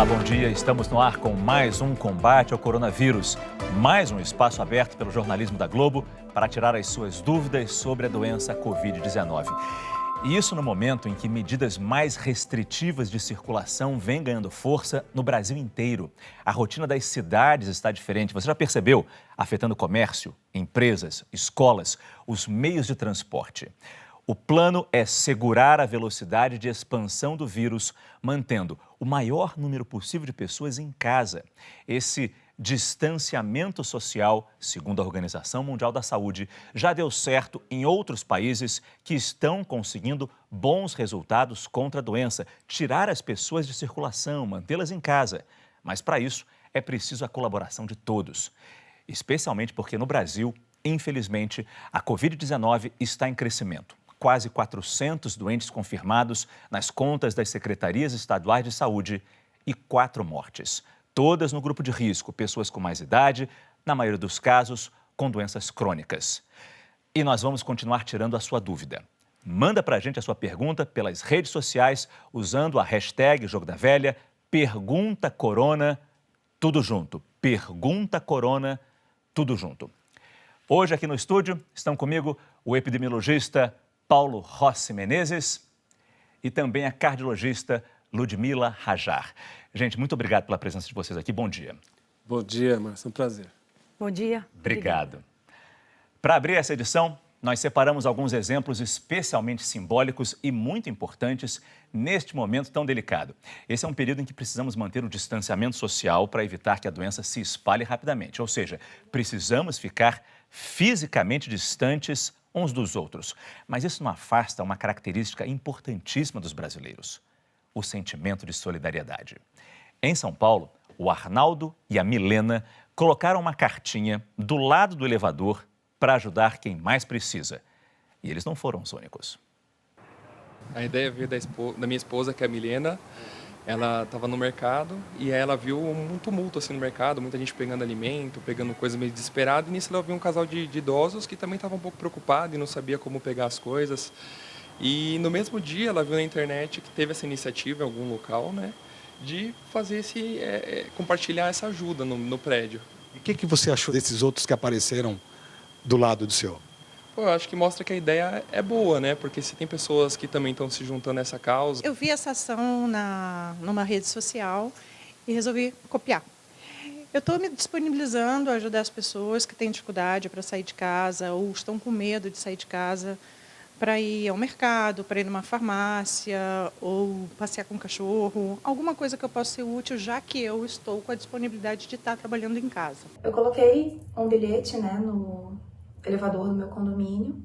Olá, bom dia. Estamos no ar com mais um combate ao coronavírus. Mais um espaço aberto pelo jornalismo da Globo para tirar as suas dúvidas sobre a doença Covid-19. E isso no momento em que medidas mais restritivas de circulação vêm ganhando força no Brasil inteiro. A rotina das cidades está diferente. Você já percebeu? Afetando comércio, empresas, escolas, os meios de transporte. O plano é segurar a velocidade de expansão do vírus, mantendo o maior número possível de pessoas em casa. Esse distanciamento social, segundo a Organização Mundial da Saúde, já deu certo em outros países que estão conseguindo bons resultados contra a doença, tirar as pessoas de circulação, mantê-las em casa. Mas para isso é preciso a colaboração de todos, especialmente porque no Brasil, infelizmente, a Covid-19 está em crescimento. Quase 400 doentes confirmados nas contas das secretarias estaduais de saúde e 4 mortes. Todas no grupo de risco, pessoas com mais idade, na maioria dos casos, com doenças crônicas. E nós vamos continuar tirando a sua dúvida. Manda pra gente a sua pergunta pelas redes sociais, usando a hashtag Jogo da Velha, Pergunta Corona, tudo junto. Pergunta Corona, tudo junto. Hoje aqui no estúdio estão comigo o epidemiologista Paulo Rossi Menezes e também a cardiologista Ludmila Rajar. Gente, muito obrigado pela presença de vocês aqui. Bom dia. Bom dia, Márcio. É um prazer. Bom dia. Obrigado. Para abrir essa edição, nós separamos alguns exemplos especialmente simbólicos e muito importantes neste momento tão delicado. Esse é um período em que precisamos manter o distanciamento social para evitar que a doença se espalhe rapidamente. Ou seja, precisamos ficar fisicamente distantes uns dos outros. Mas isso não afasta uma característica importantíssima dos brasileiros: o sentimento de solidariedade. Em São Paulo, o Arnaldo e a Milena colocaram uma cartinha do lado do elevador para ajudar quem mais precisa. E eles não foram os únicos. A ideia veio da minha esposa, que é a Milena. Ela estava no mercado e ela viu um tumulto assim no mercado, muita gente pegando alimento, pegando coisa meio desesperada. E nisso ela viu um casal de idosos que também estava um pouco preocupado e não sabia como pegar as coisas. E no mesmo dia ela viu na internet que teve essa iniciativa em algum local, né, de fazer compartilhar essa ajuda no prédio. E o que você achou desses outros que apareceram do lado do seu? Pô, eu acho que mostra que a ideia é boa, né? Porque se tem pessoas que também estão se juntando a essa causa. Eu vi essa ação numa rede social e resolvi copiar. Eu estou me disponibilizando a ajudar as pessoas que têm dificuldade para sair de casa ou estão com medo de sair de casa, para ir ao mercado, para ir numa farmácia ou passear com o cachorro, alguma coisa que eu possa ser útil, já que eu estou com a disponibilidade de estar trabalhando em casa. Eu coloquei um bilhete, né, no elevador do meu condomínio,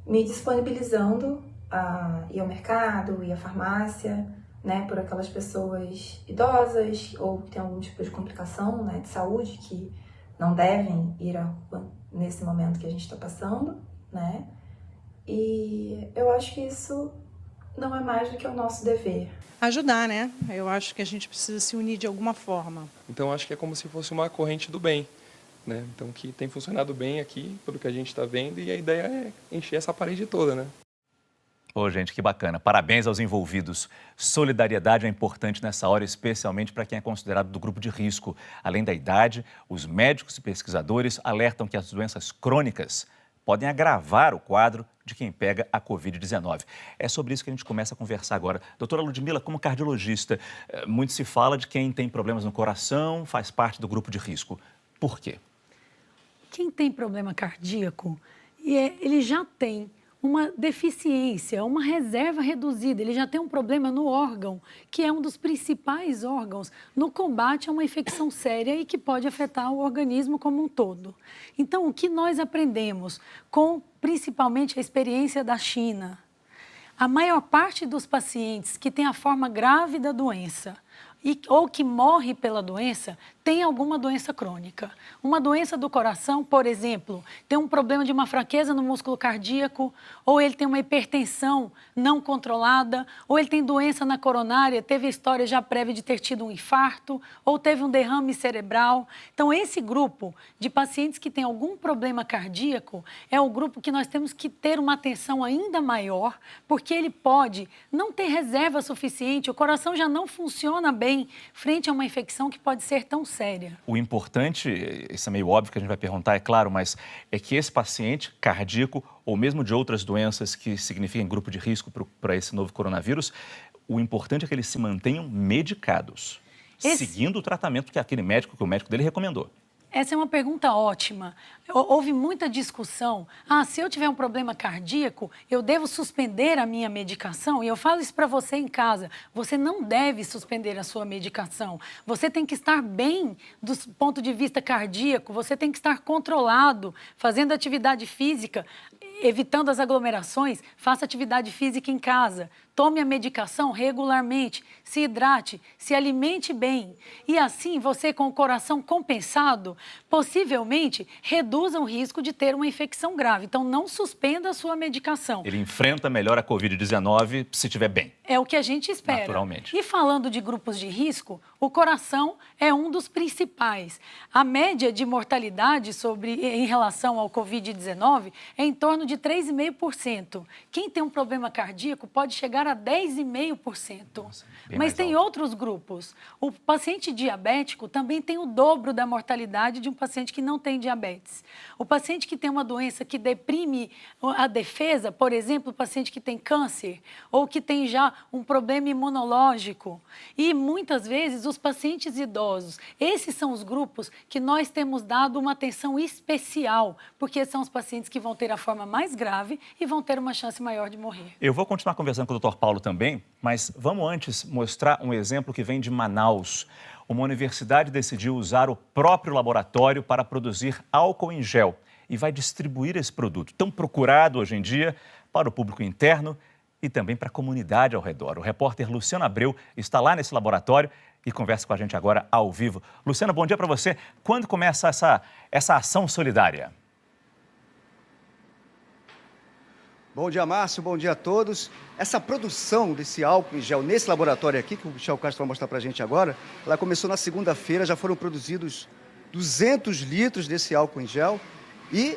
me disponibilizando a ir ao mercado, ir à farmácia, né, por aquelas pessoas idosas ou que têm algum tipo de complicação, né, de saúde, que não devem ir à rua nesse momento que a gente está passando, né? E eu acho que isso não é mais do que o nosso dever. Ajudar, né? Eu acho que a gente precisa se unir de alguma forma. Então acho que é como se fosse uma corrente do bem, né? Então que tem funcionado bem aqui, pelo que a gente está vendo, e a ideia é encher essa parede toda, né? Ô, gente, que bacana. Parabéns aos envolvidos. Solidariedade é importante nessa hora, especialmente para quem é considerado do grupo de risco. Além da idade, os médicos e pesquisadores alertam que as doenças crônicas podem agravar o quadro de quem pega a Covid-19. É sobre isso que a gente começa a conversar agora. Doutora Ludmila, como cardiologista, muito se fala de quem tem problemas no coração, faz parte do grupo de risco. Por quê? Quem tem problema cardíaco, ele já tem uma deficiência, uma reserva reduzida, ele já tem um problema no órgão, que é um dos principais órgãos no combate a uma infecção séria e que pode afetar o organismo como um todo. Então, o que nós aprendemos com, principalmente, a experiência da China, a maior parte dos pacientes que tem a forma grave da doença ou que morre pela doença tem alguma doença crônica. Uma doença do coração, por exemplo, tem um problema de uma fraqueza no músculo cardíaco, ou ele tem uma hipertensão não controlada, ou ele tem doença na coronária, teve a história já prévia de ter tido um infarto, ou teve um derrame cerebral. Então, esse grupo de pacientes que tem algum problema cardíaco é o grupo que nós temos que ter uma atenção ainda maior, porque ele pode não ter reserva suficiente, o coração já não funciona bem frente a uma infecção que pode ser tão séria. O importante, isso é meio óbvio que a gente vai perguntar, é claro, mas é que esse paciente cardíaco, ou mesmo de outras doenças que significam grupo de risco para esse novo coronavírus, o importante é que eles se mantenham medicados, seguindo o tratamento que o médico dele recomendou. Essa é uma pergunta ótima. Houve muita discussão. Se eu tiver um problema cardíaco, eu devo suspender a minha medicação? E eu falo isso para você em casa. Você não deve suspender a sua medicação. Você tem que estar bem do ponto de vista cardíaco, você tem que estar controlado, fazendo atividade física, evitando as aglomerações, faça atividade física em casa. Tome a medicação regularmente, se hidrate, se alimente bem. E assim, você com o coração compensado, possivelmente reduza o risco de ter uma infecção grave. Então, não suspenda a sua medicação. Ele enfrenta melhor a Covid-19 se estiver bem. É o que a gente espera. Naturalmente. E falando de grupos de risco, o coração é um dos principais. A média de mortalidade em relação ao Covid-19 é em torno de 3,5%. Quem tem um problema cardíaco pode chegar a 10,5%. Mas tem outros grupos. O paciente diabético também tem o dobro da mortalidade de um paciente que não tem diabetes. O paciente que tem uma doença que deprime a defesa, por exemplo, o paciente que tem câncer ou que tem já um problema imunológico. E muitas vezes os pacientes idosos, esses são os grupos que nós temos dado uma atenção especial, porque são os pacientes que vão ter a forma mais grave e vão ter uma chance maior de morrer. Eu vou continuar conversando com o Dr. Paulo também, mas vamos antes mostrar um exemplo que vem de Manaus. Uma universidade decidiu usar o próprio laboratório para produzir álcool em gel e vai distribuir esse produto, tão procurado hoje em dia, para o público interno e também para a comunidade ao redor. O repórter Luciano Abreu está lá nesse laboratório e conversa com a gente agora ao vivo. Luciano, bom dia para você. Quando começa essa ação solidária? Bom dia, Márcio. Bom dia a todos. Essa produção desse álcool em gel nesse laboratório aqui, que o Michel Castro vai mostrar para a gente agora, ela começou na segunda-feira, já foram produzidos 200 litros desse álcool em gel e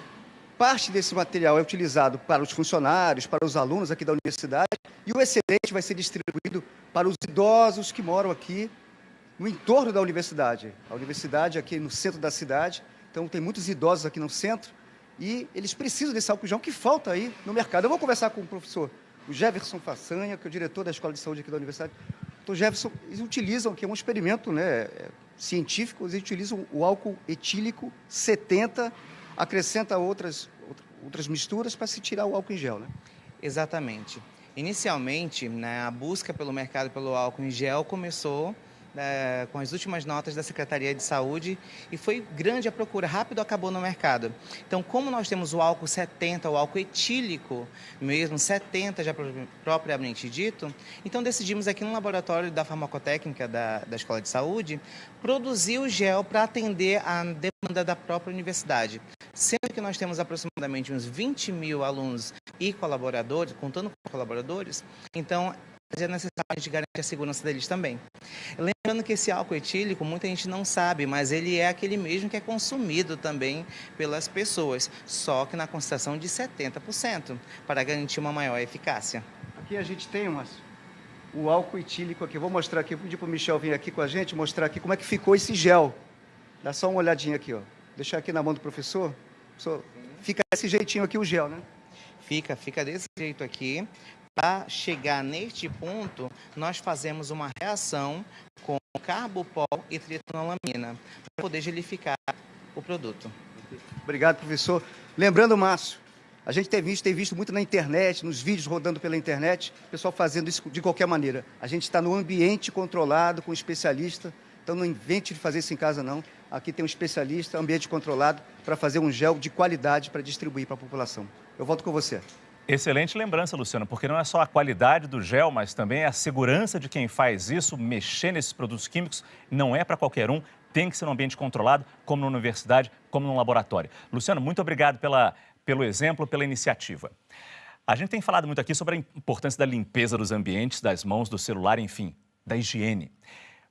parte desse material é utilizado para os funcionários, para os alunos aqui da universidade e o excedente vai ser distribuído para os idosos que moram aqui no entorno da universidade. A universidade aqui no centro da cidade, então tem muitos idosos aqui no centro, e eles precisam desse álcool gel que falta aí no mercado. Eu vou conversar com o professor Jefferson Façanha, que é o diretor da Escola de Saúde aqui da Universidade. Então, Jefferson, eles utilizam, que é um experimento científico, eles utilizam o álcool etílico 70, acrescenta outras misturas para se tirar o álcool em gel, né? Exatamente. Inicialmente, a busca pelo mercado pelo álcool em gel começou com as últimas notas da Secretaria de Saúde e foi grande a procura, rápido acabou no mercado. Então, como nós temos o álcool 70, o álcool etílico mesmo, 70 já propriamente dito, então decidimos aqui no laboratório da farmacotécnica da Escola de Saúde produzir o gel para atender a demanda da própria universidade. Sendo que nós temos aproximadamente uns 20 mil alunos e colaboradores, contando com colaboradores, então é necessário a gente garantir a segurança deles também. Lembrando que esse álcool etílico, muita gente não sabe, mas ele é aquele mesmo que é consumido também pelas pessoas, só que na concentração de 70%, para garantir uma maior eficácia. Aqui a gente tem o álcool etílico aqui. Vou mostrar aqui, vou pedir para o Michel vir aqui com a gente, mostrar aqui como é que ficou esse gel. Dá só uma olhadinha aqui, ó. Deixar aqui na mão do professor. Fica desse jeitinho aqui o gel, né? Fica desse jeito aqui. Para chegar neste ponto, nós fazemos uma reação com carbopol e tritonolamina para poder gelificar o produto. Obrigado, professor. Lembrando, Márcio, a gente tem visto muito na internet, nos vídeos rodando pela internet, o pessoal fazendo isso de qualquer maneira. A gente está no ambiente controlado, com um especialista, então não invente de fazer isso em casa, não. Aqui tem um especialista, ambiente controlado, para fazer um gel de qualidade para distribuir para a população. Eu volto com você. Excelente lembrança, Luciano, porque não é só a qualidade do gel, mas também a segurança de quem faz isso, mexer nesses produtos químicos, não é para qualquer um. tem que ser um ambiente controlado, como na universidade, como no laboratório. Luciano, muito obrigado pelo exemplo, pela iniciativa. A gente tem falado muito aqui sobre a importância da limpeza dos ambientes, das mãos, do celular, enfim, da higiene.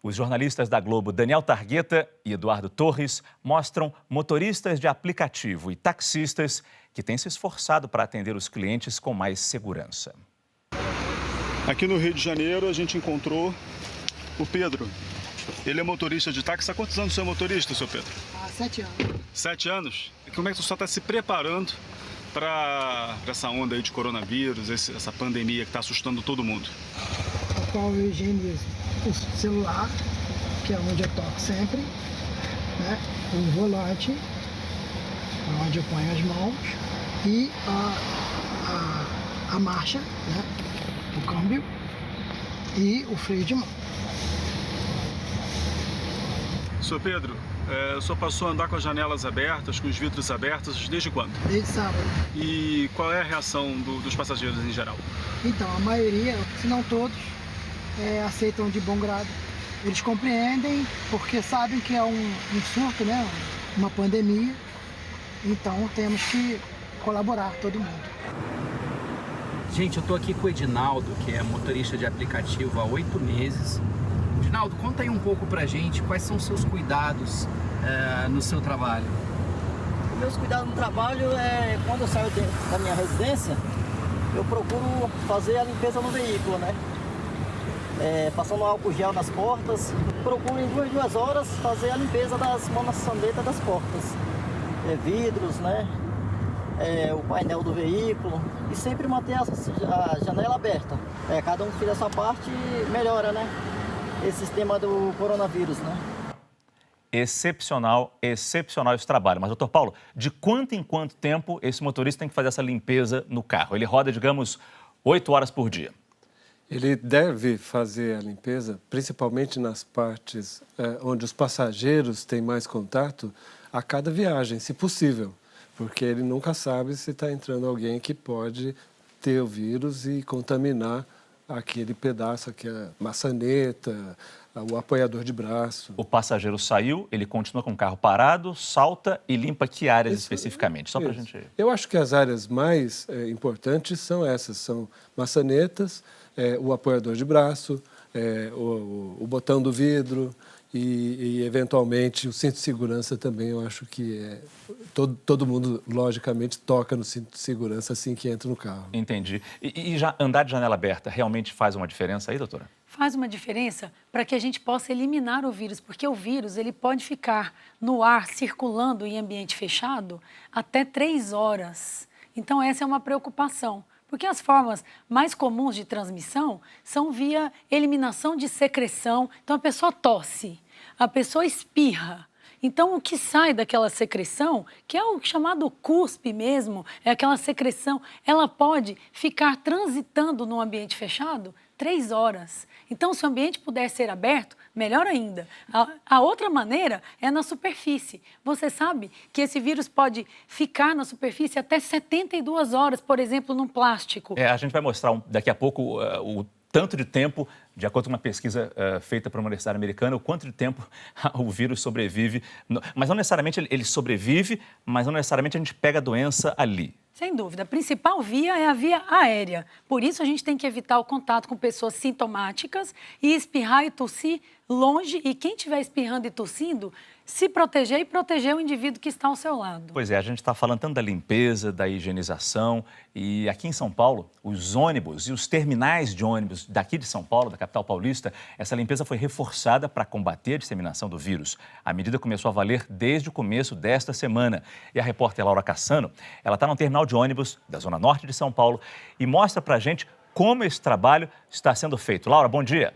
Os jornalistas da Globo, Daniel Targueta e Eduardo Torres, mostram motoristas de aplicativo e taxistas que têm se esforçado para atender os clientes com mais segurança. Aqui no Rio de Janeiro, a gente encontrou o Pedro. Ele é motorista de táxi. Há quantos anos você é motorista, seu Pedro? Há 7 anos. 7 anos? E como é que o senhor está se preparando para essa onda aí de coronavírus, essa pandemia que está assustando todo mundo? O qual eu higienizo o celular, que é onde eu toco sempre, né? O volante, onde eu ponho as mãos, e a marcha, né? O câmbio e o freio de mão. Senhor Pedro, o senhor passou a andar com as janelas abertas, com os vidros abertos, desde quando? Desde sábado. E qual é a reação dos passageiros em geral? Então, a maioria, se não todos, aceitam de bom grado. Eles compreendem porque sabem que é um surto, né? Uma pandemia. Então, temos que colaborar, todo mundo. Gente, eu tô aqui com o Edinaldo, que é motorista de aplicativo há 8 meses. Edinaldo, conta aí um pouco pra gente quais são os seus cuidados no seu trabalho. Os meus cuidados no trabalho é quando eu saio da minha residência, eu procuro fazer a limpeza no veículo, né? Passando álcool gel nas portas, procuro em 2 horas fazer a limpeza das maçanetas das portas. Vidros, né? O painel do veículo e sempre manter a janela aberta. Cada um que fizer a sua parte melhora, né? Esse sistema do coronavírus, né? Excepcional esse trabalho. Mas, doutor Paulo, de quanto em quanto tempo esse motorista tem que fazer essa limpeza no carro? Ele roda, digamos, 8 horas por dia. Ele deve fazer a limpeza, principalmente nas partes onde os passageiros têm mais contato, a cada viagem, se possível. Porque ele nunca sabe se está entrando alguém que pode ter o vírus e contaminar aquele pedaço, aquela maçaneta, o apoiador de braço. O passageiro saiu, ele continua com o carro parado, salta e limpa que áreas especificamente? Só para a gente... Eu acho que as áreas mais importantes são essas, são maçanetas, o apoiador de braço, o botão do vidro e eventualmente, o cinto de segurança também. Eu acho que todo mundo, logicamente, toca no cinto de segurança assim que entra no carro. Entendi. E já andar de janela aberta realmente faz uma diferença aí, doutora? Faz uma diferença para que a gente possa eliminar o vírus, porque o vírus ele pode ficar no ar, circulando em ambiente fechado, até 3 horas. Então, essa é uma preocupação. Porque as formas mais comuns de transmissão são via eliminação de secreção. Então, a pessoa tosse, a pessoa espirra. Então, o que sai daquela secreção, que é o chamado cuspe mesmo, é aquela secreção, ela pode ficar transitando no ambiente fechado 3 horas. Então, se o ambiente puder ser aberto, melhor ainda. A outra maneira é na superfície. Você sabe que esse vírus pode ficar na superfície até 72 horas, por exemplo, num plástico. A gente vai mostrar daqui a pouco o tanto de tempo, de acordo com uma pesquisa feita por uma universidade americana, o quanto de tempo o vírus sobrevive. Mas não necessariamente ele sobrevive, mas não necessariamente a gente pega a doença ali. Sem dúvida. A principal via é a via aérea. Por isso, a gente tem que evitar o contato com pessoas sintomáticas e espirrar e tossir longe. E quem estiver espirrando e tossindo, se proteger e proteger o indivíduo que está ao seu lado. Pois é, a gente está falando tanto da limpeza, da higienização. E aqui em São Paulo, os ônibus e os terminais de ônibus daqui de São Paulo, da capital paulista, essa limpeza foi reforçada para combater a disseminação do vírus. A medida começou a valer desde o começo desta semana. E a repórter Laura Cassano, ela está no terminal de ônibus da Zona Norte de São Paulo e mostra para a gente como esse trabalho está sendo feito. Laura, bom dia.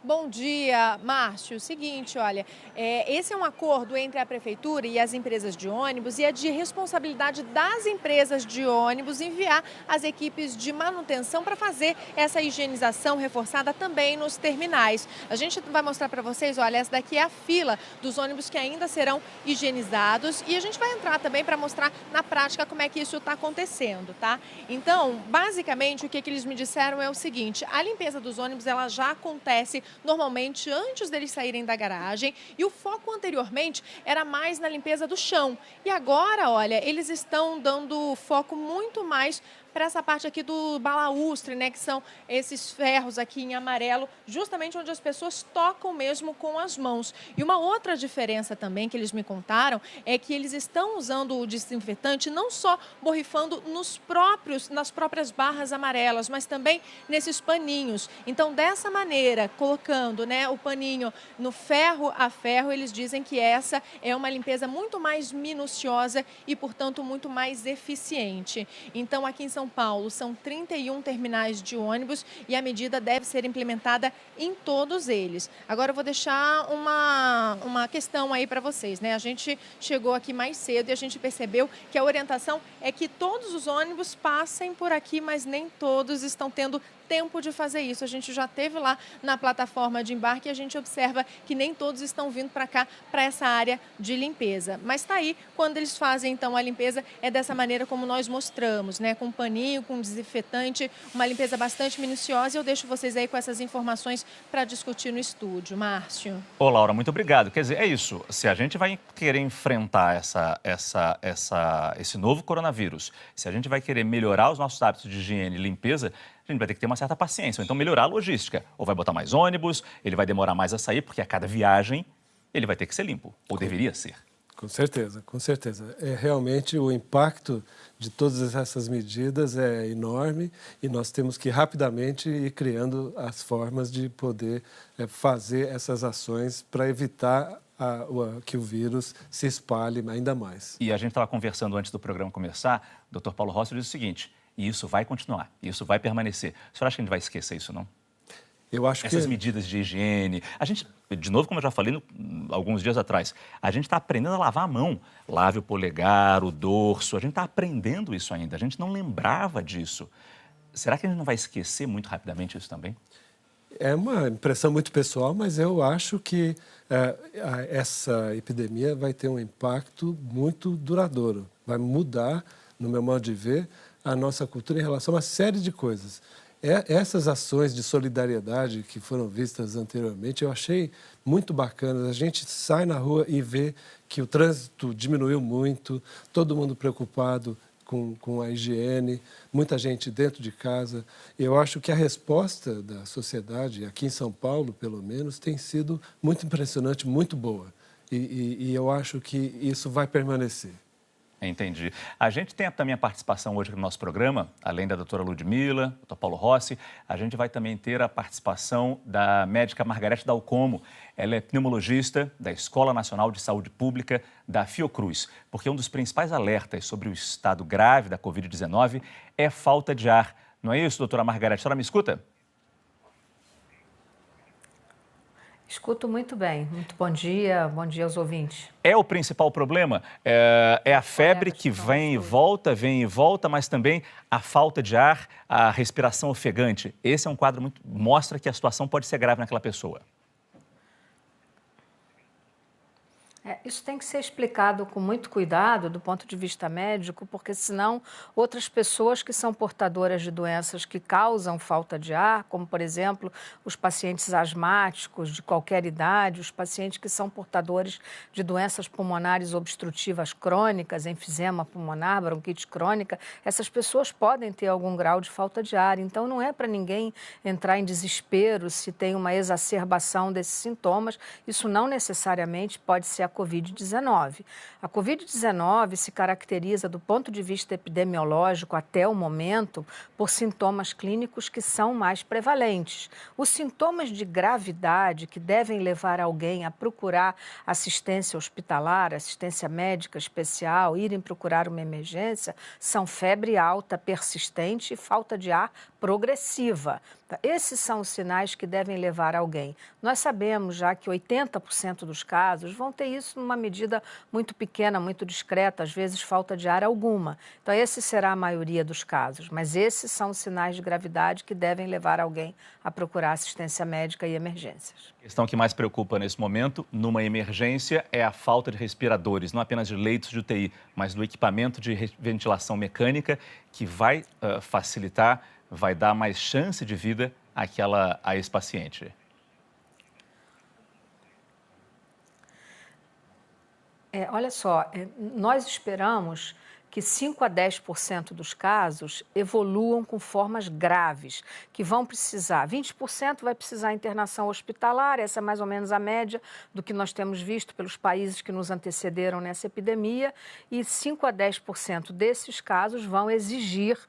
Bom dia, Márcio. O seguinte, olha, esse é um acordo entre a Prefeitura e as empresas de ônibus e é de responsabilidade das empresas de ônibus enviar as equipes de manutenção para fazer essa higienização reforçada também nos terminais. A gente vai mostrar para vocês, olha, essa daqui é a fila dos ônibus que ainda serão higienizados e a gente vai entrar também para mostrar na prática como é que isso está acontecendo, tá? Então, basicamente, o que eles me disseram é o seguinte, a limpeza dos ônibus, ela já acontece normalmente antes deles saírem da garagem, e o foco anteriormente era mais na limpeza do chão. E agora, olha, eles estão dando foco muito mais para essa parte aqui do balaústre, né, que são esses ferros aqui em amarelo, justamente onde as pessoas tocam mesmo com as mãos. E uma outra diferença também que eles me contaram é que eles estão usando o desinfetante não só borrifando nas próprias barras amarelas, mas também nesses paninhos. Então, dessa maneira, colocando, né, o paninho no ferro a ferro, eles dizem que essa é uma limpeza muito mais minuciosa e, portanto, muito mais eficiente. Então, aqui em São Paulo, são 31 terminais de ônibus e a medida deve ser implementada em todos eles. Agora eu vou deixar uma questão aí para vocês, né? A gente chegou aqui mais cedo e a gente percebeu que a orientação é que todos os ônibus passem por aqui, mas nem todos estão tendo tempo de fazer isso. A gente já esteve lá na plataforma de embarque e a gente observa que nem todos estão vindo para cá, para essa área de limpeza. Mas está aí, quando eles fazem então a limpeza, é dessa maneira como nós mostramos, né? Com paninho, com desinfetante, uma limpeza bastante minuciosa. E eu deixo vocês aí com essas informações para discutir no estúdio. Márcio. Ô, Laura, muito obrigado. Quer dizer, é isso. Se a gente vai querer enfrentar esse novo coronavírus, se a gente vai querer melhorar os nossos hábitos de higiene e limpeza, a gente vai ter que ter uma certa paciência, ou então melhorar a logística. Ou vai botar mais ônibus, ele vai demorar mais a sair, porque a cada viagem ele vai ter que ser limpo, ou deveria ser. Com certeza, com certeza. Realmente o impacto de todas essas medidas é enorme e nós temos que rapidamente ir criando as formas de poder fazer essas ações para evitar que o vírus se espalhe ainda mais. E a gente estava conversando antes do programa começar, o Dr. Paulo Rossi disse o seguinte: e isso vai continuar, isso vai permanecer. O senhor acha que a gente vai esquecer isso, não? Eu acho Essas medidas de higiene. A gente, de novo, como eu já falei alguns dias atrás, a gente está aprendendo a lavar a mão. Lave o polegar, o dorso, a gente está aprendendo isso ainda. A gente não lembrava disso. Será que a gente não vai esquecer muito rapidamente isso também? É uma impressão muito pessoal, mas eu acho que essa epidemia vai ter um impacto muito duradouro. Vai mudar, no meu modo de ver, a nossa cultura em relação a uma série de coisas. Essas ações de solidariedade que foram vistas anteriormente, eu achei muito bacanas. A gente sai na rua e vê que o trânsito diminuiu muito, todo mundo preocupado com a higiene, muita gente dentro de casa. Eu acho que a resposta da sociedade, aqui em São Paulo, pelo menos, tem sido muito impressionante, muito boa. E eu acho que isso vai permanecer. Entendi. A gente tem também a participação hoje no nosso programa, além da doutora Ludmila, doutor Paulo Rossi, a gente vai também ter a participação da médica Margarete Dalcomo. Ela é pneumologista da Escola Nacional de Saúde Pública da Fiocruz, porque um dos principais alertas sobre o estado grave da Covid-19 é falta de ar. Não é isso, doutora Margarete? A senhora me escuta? Escuto muito bem. Muito bom dia aos ouvintes. É o principal problema? É a febre que vem e volta, mas também a falta de ar, a respiração ofegante. Esse é um quadro muito... mostra que a situação pode ser grave naquela pessoa. Isso tem que ser explicado com muito cuidado do ponto de vista médico, porque senão outras pessoas que são portadoras de doenças que causam falta de ar, como, por exemplo, os pacientes asmáticos de qualquer idade, os pacientes que são portadores de doenças pulmonares obstrutivas crônicas, enfisema pulmonar, bronquite crônica, essas pessoas podem ter algum grau de falta de ar. Então, não é para ninguém entrar em desespero se tem uma exacerbação desses sintomas. Isso não necessariamente pode ser a Covid-19. A Covid-19 se caracteriza, do ponto de vista epidemiológico, até o momento, por sintomas clínicos que são mais prevalentes. Os sintomas de gravidade que devem levar alguém a procurar assistência hospitalar, assistência médica especial, irem procurar uma emergência, são febre alta, persistente e falta de ar progressiva. Esses são os sinais que devem levar alguém. Nós sabemos já que 80% dos casos vão ter isso numa medida muito pequena, muito discreta, às vezes falta de ar alguma. Então, esse será a maioria dos casos, mas esses são os sinais de gravidade que devem levar alguém a procurar assistência médica e emergências. A questão que mais preocupa nesse momento, numa emergência, é a falta de respiradores, não apenas de leitos de UTI, mas do equipamento de ventilação mecânica que vai facilitar, vai dar mais chance de vida a esse paciente. Olha só, nós esperamos que 5 a 10% dos casos evoluam com formas graves, que vão precisar, 20% vai precisar internação hospitalar, essa é mais ou menos a média do que nós temos visto pelos países que nos antecederam nessa epidemia, e 5 a 10% desses casos vão exigir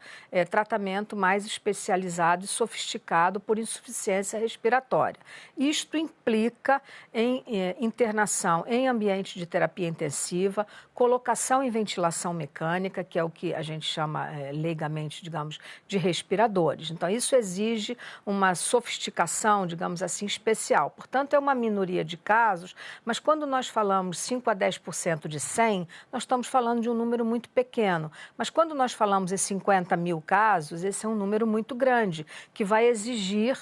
tratamento mais especializado e sofisticado por insuficiência respiratória. Isto implica em internação em ambiente de terapia intensiva, colocação em ventilação mecânica, que é o que a gente chama leigamente, digamos, de respiradores. Então, isso exige uma sofisticação, digamos assim, especial. Portanto, é uma minoria de casos, mas quando nós falamos 5 a 10% de 100, nós estamos falando de um número muito pequeno. Mas quando nós falamos em 50 mil casos, esse é um número muito grande, que vai exigir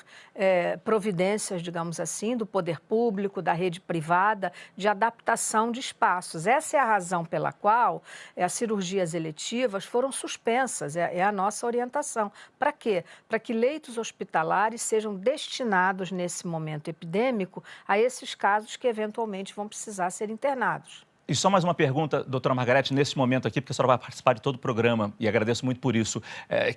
providências, digamos assim, do poder público, da rede privada, de adaptação de espaços. Essa é a razão pela qual as cirurgias eletivas foram suspensas, é a nossa orientação. Para quê? Para que leitos hospitalares sejam destinados, nesse momento epidêmico, a esses casos que eventualmente vão precisar ser internados. E só mais uma pergunta, doutora Margarete, nesse momento aqui, porque a senhora vai participar de todo o programa, e agradeço muito por isso,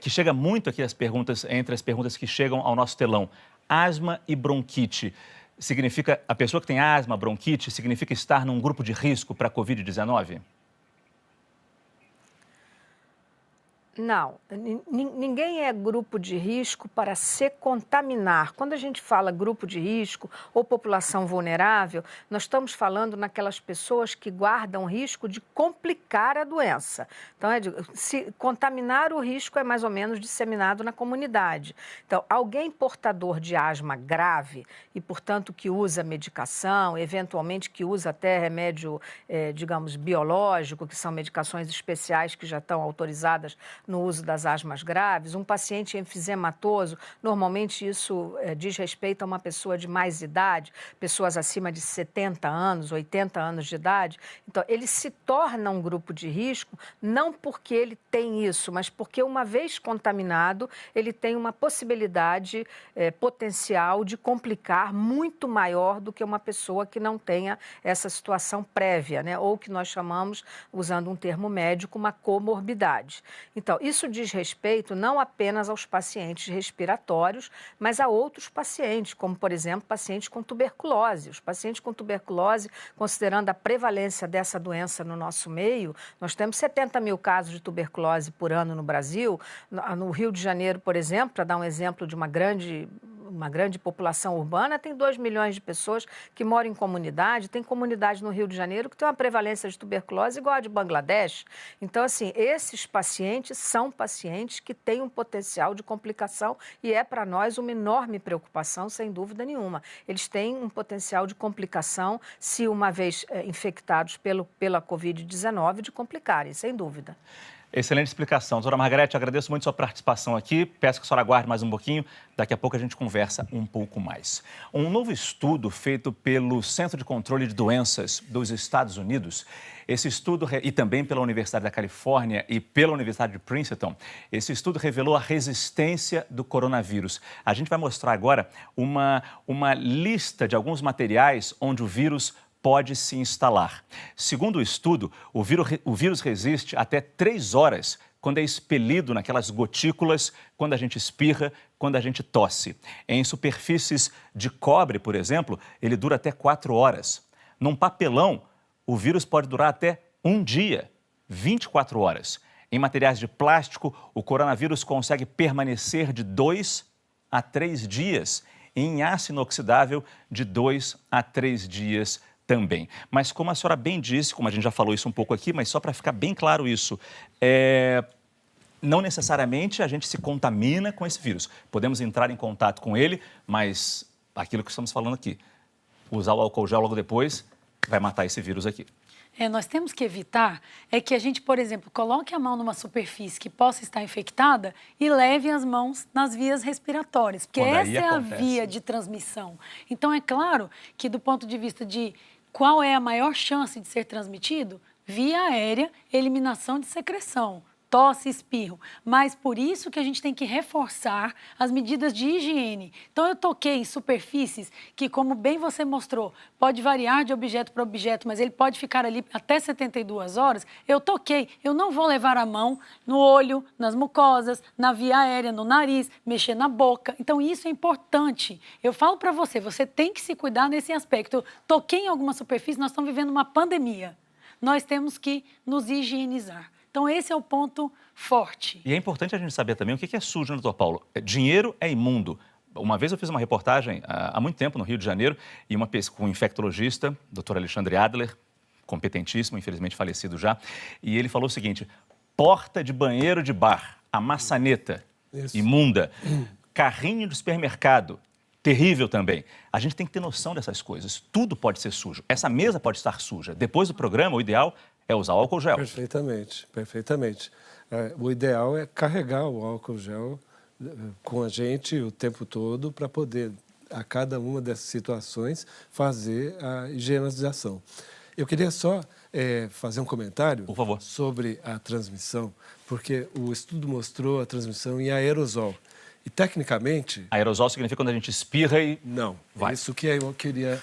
que chega muito aqui as perguntas, entre as perguntas que chegam ao nosso telão. Asma e bronquite. Significa, a pessoa que tem asma, bronquite, significa estar num grupo de risco para a Covid-19? Não, ninguém é grupo de risco para se contaminar. Quando a gente fala grupo de risco ou população vulnerável, nós estamos falando naquelas pessoas que guardam risco de complicar a doença. Então, se contaminar, o risco é mais ou menos disseminado na comunidade. Então, alguém portador de asma grave e, portanto, que usa medicação, eventualmente que usa até remédio, digamos, biológico, que são medicações especiais que já estão autorizadas no uso das asmas graves, um paciente enfisematoso, normalmente isso diz respeito a uma pessoa de mais idade, pessoas acima de 70 anos, 80 anos de idade. Então, ele se torna um grupo de risco não porque ele tem isso, mas porque, uma vez contaminado, ele tem uma possibilidade potencial de complicar muito maior do que uma pessoa que não tenha essa situação prévia, né? Ou que nós chamamos, usando um termo médico, uma comorbidade. Então, isso diz respeito não apenas aos pacientes respiratórios, mas a outros pacientes, como, por exemplo, pacientes com tuberculose. Os pacientes com tuberculose, considerando a prevalência dessa doença no nosso meio, nós temos 70 mil casos de tuberculose por ano no Brasil. No Rio de Janeiro, por exemplo, para dar um exemplo de uma grande população urbana, tem 2 milhões de pessoas que moram em comunidade, tem comunidade no Rio de Janeiro que tem uma prevalência de tuberculose igual a de Bangladesh. Então, assim, esses pacientes são pacientes que têm um potencial de complicação e é para nós uma enorme preocupação, sem dúvida nenhuma. Eles têm um potencial de complicação, se uma vez infectados pela Covid-19, de complicarem, sem dúvida. Excelente explicação. Doutora Margarete, agradeço muito sua participação aqui. Peço que a senhora aguarde mais um pouquinho. Daqui a pouco a gente conversa um pouco mais. Um novo estudo feito pelo Centro de Controle de Doenças dos Estados Unidos, esse estudo, e também pela Universidade da Califórnia e pela Universidade de Princeton, esse estudo revelou a resistência do coronavírus. A gente vai mostrar agora uma lista de alguns materiais onde o vírus pode se instalar. Segundo o estudo, o vírus resiste até 3 horas quando é expelido naquelas gotículas, quando a gente espirra, quando a gente tosse. Em superfícies de cobre, por exemplo, ele dura até 4 horas. Num papelão, o vírus pode durar até 1 dia, 24 horas. Em materiais de plástico, o coronavírus consegue permanecer de 2 a 3 dias. E em aço inoxidável, de 2 a 3 dias também. Mas como a senhora bem disse, como a gente já falou isso um pouco aqui, mas só para ficar bem claro isso, não necessariamente a gente se contamina com esse vírus. Podemos entrar em contato com ele, mas aquilo que estamos falando aqui, usar o álcool gel logo depois, vai matar esse vírus aqui. Nós temos que evitar que a gente, por exemplo, coloque a mão numa superfície que possa estar infectada e leve as mãos nas vias respiratórias, porque essa é a via de transmissão. Então, é claro que do ponto de vista de qual é a maior chance de ser transmitido, via aérea, eliminação de secreção. tosse, espirro. Mas por isso que a gente tem que reforçar as medidas de higiene. Então, eu toquei em superfícies que, como bem você mostrou, pode variar de objeto para objeto, mas ele pode ficar ali até 72 horas. Eu toquei, eu não vou levar a mão no olho, nas mucosas, na via aérea, no nariz, mexer na boca. Então, isso é importante. Eu falo para você, você tem que se cuidar nesse aspecto. Eu toquei em alguma superfície, nós estamos vivendo uma pandemia. Nós temos que nos higienizar. Então, esse é o ponto forte. E é importante a gente saber também o que é sujo, né, doutor Paulo? Dinheiro é imundo. Uma vez eu fiz uma reportagem há muito tempo no Rio de Janeiro e com um infectologista, doutor Alexandre Adler, competentíssimo, infelizmente falecido já, e ele falou o seguinte: porta de banheiro de bar, a maçaneta, imunda, carrinho de supermercado, terrível também. A gente tem que ter noção dessas coisas. Tudo pode ser sujo. Essa mesa pode estar suja. Depois do programa, o ideal é usar o álcool gel. Perfeitamente, perfeitamente. O ideal é carregar o álcool gel com a gente o tempo todo para poder, a cada uma dessas situações, fazer a higienização. Eu queria só fazer um comentário, por favor, sobre a transmissão, porque o estudo mostrou a transmissão em aerosol. E, tecnicamente... Aerosol significa quando a gente espirra e... Não, vai. É isso que eu queria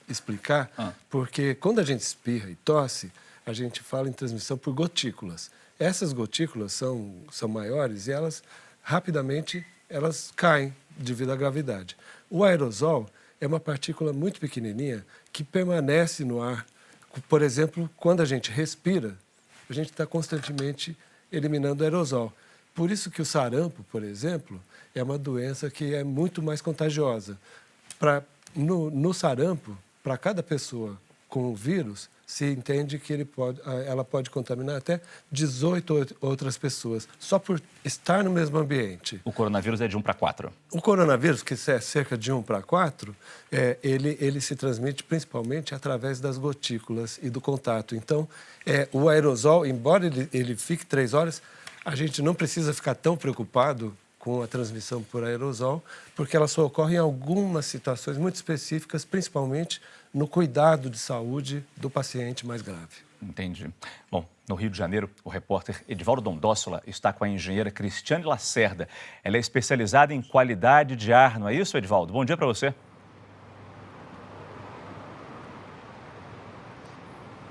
explicar, porque quando a gente espirra e tosse, a gente fala em transmissão por gotículas. Essas gotículas são maiores e elas, rapidamente, elas caem devido à gravidade. O aerosol é uma partícula muito pequenininha que permanece no ar. Por exemplo, quando a gente respira, a gente está constantemente eliminando aerosol. Por isso que o sarampo, por exemplo, é uma doença que é muito mais contagiosa. No sarampo, para cada pessoa com o vírus, se entende que ela pode contaminar até 18 outras pessoas, só por estar no mesmo ambiente. O coronavírus é de 1 para 4. O coronavírus, que é cerca de 1 para 4, ele se transmite principalmente através das gotículas e do contato. Então, o aerosol, embora ele fique 3 horas, a gente não precisa ficar tão preocupado com a transmissão por aerosol, porque ela só ocorre em algumas situações muito específicas, principalmente no cuidado de saúde do paciente mais grave. Entendi. Bom, no Rio de Janeiro, o repórter Edivaldo Dondossola está com a engenheira Cristiane Lacerda. Ela é especializada em qualidade de ar, não é isso, Edivaldo? Bom dia para você.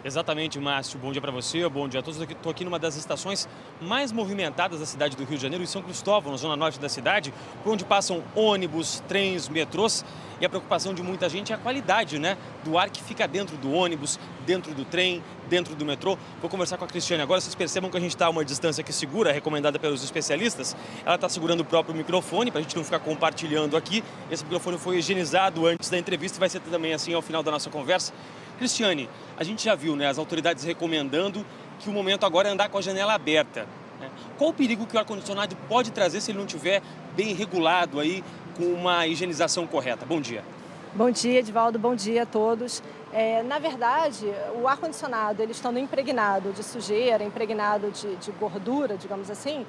Exatamente, Márcio. Bom dia para você, bom dia a todos. Estou aqui numa das estações mais movimentadas da cidade do Rio de Janeiro, em São Cristóvão, na zona norte da cidade, por onde passam ônibus, trens, metrôs. E a preocupação de muita gente é a qualidade, do ar que fica dentro do ônibus, dentro do trem, dentro do metrô. Vou conversar com a Cristiane agora. Vocês percebam que a gente está a uma distância que segura, recomendada pelos especialistas. Ela está segurando o próprio microfone, para a gente não ficar compartilhando aqui. Esse microfone foi higienizado antes da entrevista e vai ser também assim ao final da nossa conversa. Cristiane, a gente já viu as autoridades recomendando que o momento agora é andar com a janela aberta. Qual o perigo que o ar-condicionado pode trazer se ele não estiver bem regulado aí, com uma higienização correta? Bom dia. Bom dia, Edivaldo. Bom dia a todos. Na verdade, o ar-condicionado, ele estando impregnado de sujeira, impregnado de gordura, digamos assim,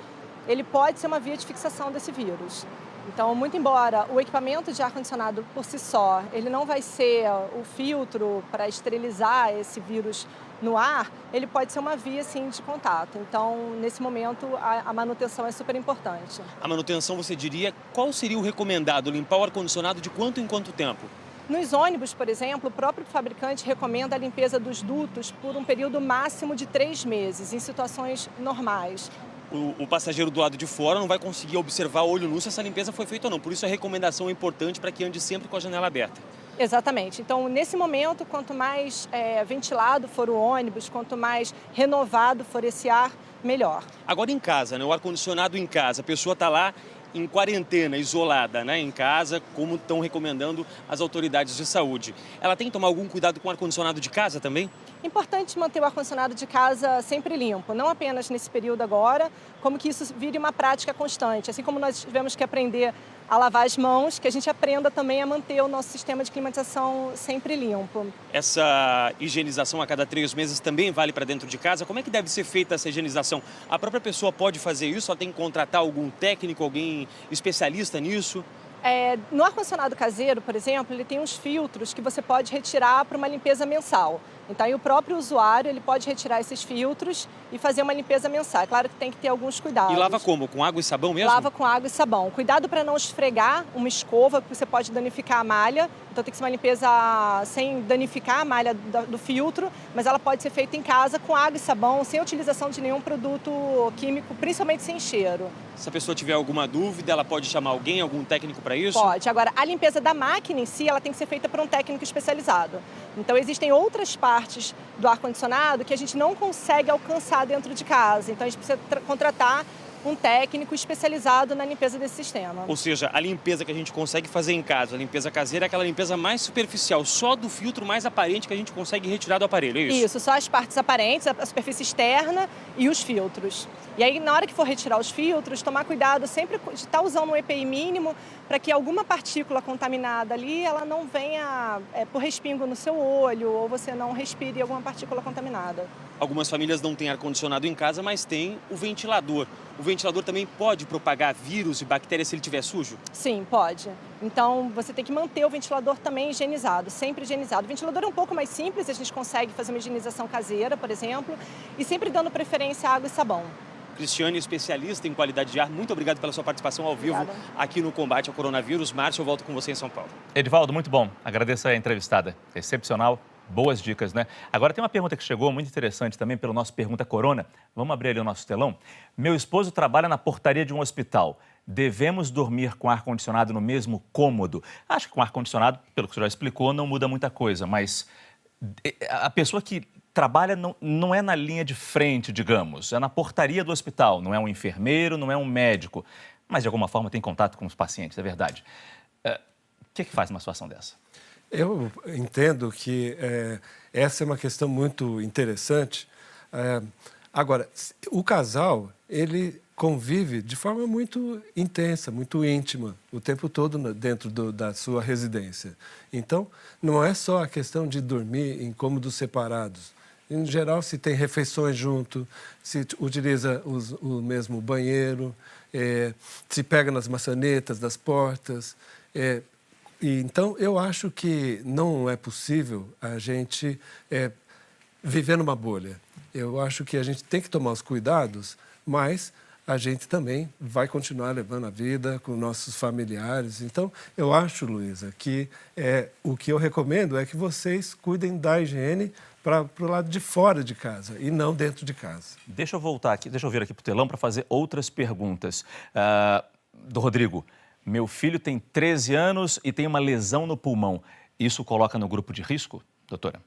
ele pode ser uma via de fixação desse vírus. Então, muito embora o equipamento de ar-condicionado por si só, ele não vai ser o filtro para esterilizar esse vírus no ar, ele pode ser uma via, sim, de contato. Então, nesse momento, a manutenção é super importante. A manutenção, você diria, qual seria o recomendado? Limpar o ar-condicionado de quanto em quanto tempo? Nos ônibus, por exemplo, o próprio fabricante recomenda a limpeza dos dutos por um período máximo de 3 meses, em situações normais. O passageiro do lado de fora não vai conseguir observar olho nu se essa limpeza foi feita ou não. Por isso a recomendação é importante para que ande sempre com a janela aberta. Exatamente. Então, nesse momento, quanto mais ventilado for o ônibus, quanto mais renovado for esse ar, melhor. Agora em casa, o ar-condicionado em casa, a pessoa está lá em quarentena, isolada, em casa, como estão recomendando as autoridades de saúde. Ela tem que tomar algum cuidado com o ar-condicionado de casa também? Importante manter o ar-condicionado de casa sempre limpo, não apenas nesse período agora, como que isso vire uma prática constante. Assim como nós tivemos que aprender a lavar as mãos, que a gente aprenda também a manter o nosso sistema de climatização sempre limpo. Essa higienização a cada 3 meses também vale para dentro de casa? Como é que deve ser feita essa higienização? A própria pessoa pode fazer isso? Ela tem que contratar algum técnico, alguém especialista nisso? No ar-condicionado caseiro, por exemplo, ele tem uns filtros que você pode retirar para uma limpeza mensal. Então, aí o próprio usuário ele pode retirar esses filtros e fazer uma limpeza mensal. É claro que tem que ter alguns cuidados. E lava como? Com água e sabão mesmo? Lava com água e sabão. Cuidado para não esfregar uma escova, porque você pode danificar a malha. Então, tem que ser uma limpeza sem danificar a malha do filtro, mas ela pode ser feita em casa com água e sabão, sem utilização de nenhum produto químico, principalmente sem cheiro. Se a pessoa tiver alguma dúvida, ela pode chamar alguém, algum técnico para isso? Pode. Agora, a limpeza da máquina em si, ela tem que ser feita por um técnico especializado. Então, existem outras partes do ar-condicionado que a gente não consegue alcançar dentro de casa. Então, a gente precisa contratar um técnico especializado na limpeza desse sistema. Ou seja, a limpeza que a gente consegue fazer em casa, a limpeza caseira, é aquela limpeza mais superficial, só do filtro mais aparente que a gente consegue retirar do aparelho, é isso? Isso, só as partes aparentes, a superfície externa e os filtros. E aí, na hora que for retirar os filtros, tomar cuidado sempre de estar usando um EPI mínimo para que alguma partícula contaminada ali, ela não venha por respingo no seu olho ou você não respire alguma partícula contaminada. Algumas famílias não têm ar-condicionado em casa, mas tem o ventilador. O ventilador também pode propagar vírus e bactérias se ele estiver sujo? Sim, pode. Então, você tem que manter o ventilador também higienizado, sempre higienizado. O ventilador é um pouco mais simples, a gente consegue fazer uma higienização caseira, por exemplo, e sempre dando preferência a água e sabão. Cristiane, especialista em qualidade de ar, muito obrigado pela sua participação ao vivo aqui no combate ao coronavírus. Márcio, eu volto com você em São Paulo. Edivaldo, muito bom. Agradeço a entrevistada. Excepcional. Boas dicas, né? Agora tem uma pergunta que chegou muito interessante também pelo nosso Pergunta Corona. Vamos abrir ali o nosso telão? Meu esposo trabalha na portaria de um hospital. Devemos dormir com ar-condicionado no mesmo cômodo? Acho que com ar-condicionado, pelo que o senhor já explicou, não muda muita coisa, mas a pessoa que trabalha não é na linha de frente, digamos, é na portaria do hospital, não é um enfermeiro, não é um médico, mas de alguma forma tem contato com os pacientes, é verdade. O que faz numa situação dessa? Eu entendo que essa é uma questão muito interessante. Agora, o casal, ele convive de forma muito intensa, muito íntima, o tempo todo dentro da sua residência. Então, não é só a questão de dormir em cômodos separados. Em geral, se tem refeições junto, se utiliza o mesmo banheiro, se pega nas maçanetas das portas. Então, eu acho que não é possível a gente viver numa bolha. Eu acho que a gente tem que tomar os cuidados, mas a gente também vai continuar levando a vida com nossos familiares. Então, eu acho, Luísa, que o que eu recomendo é que vocês cuidem da higiene para o lado de fora de casa e não dentro de casa. Deixa eu voltar aqui, deixa eu vir aqui para o telão para fazer outras perguntas. Do Rodrigo. Meu filho tem 13 anos e tem uma lesão no pulmão. Isso coloca no grupo de risco, doutora?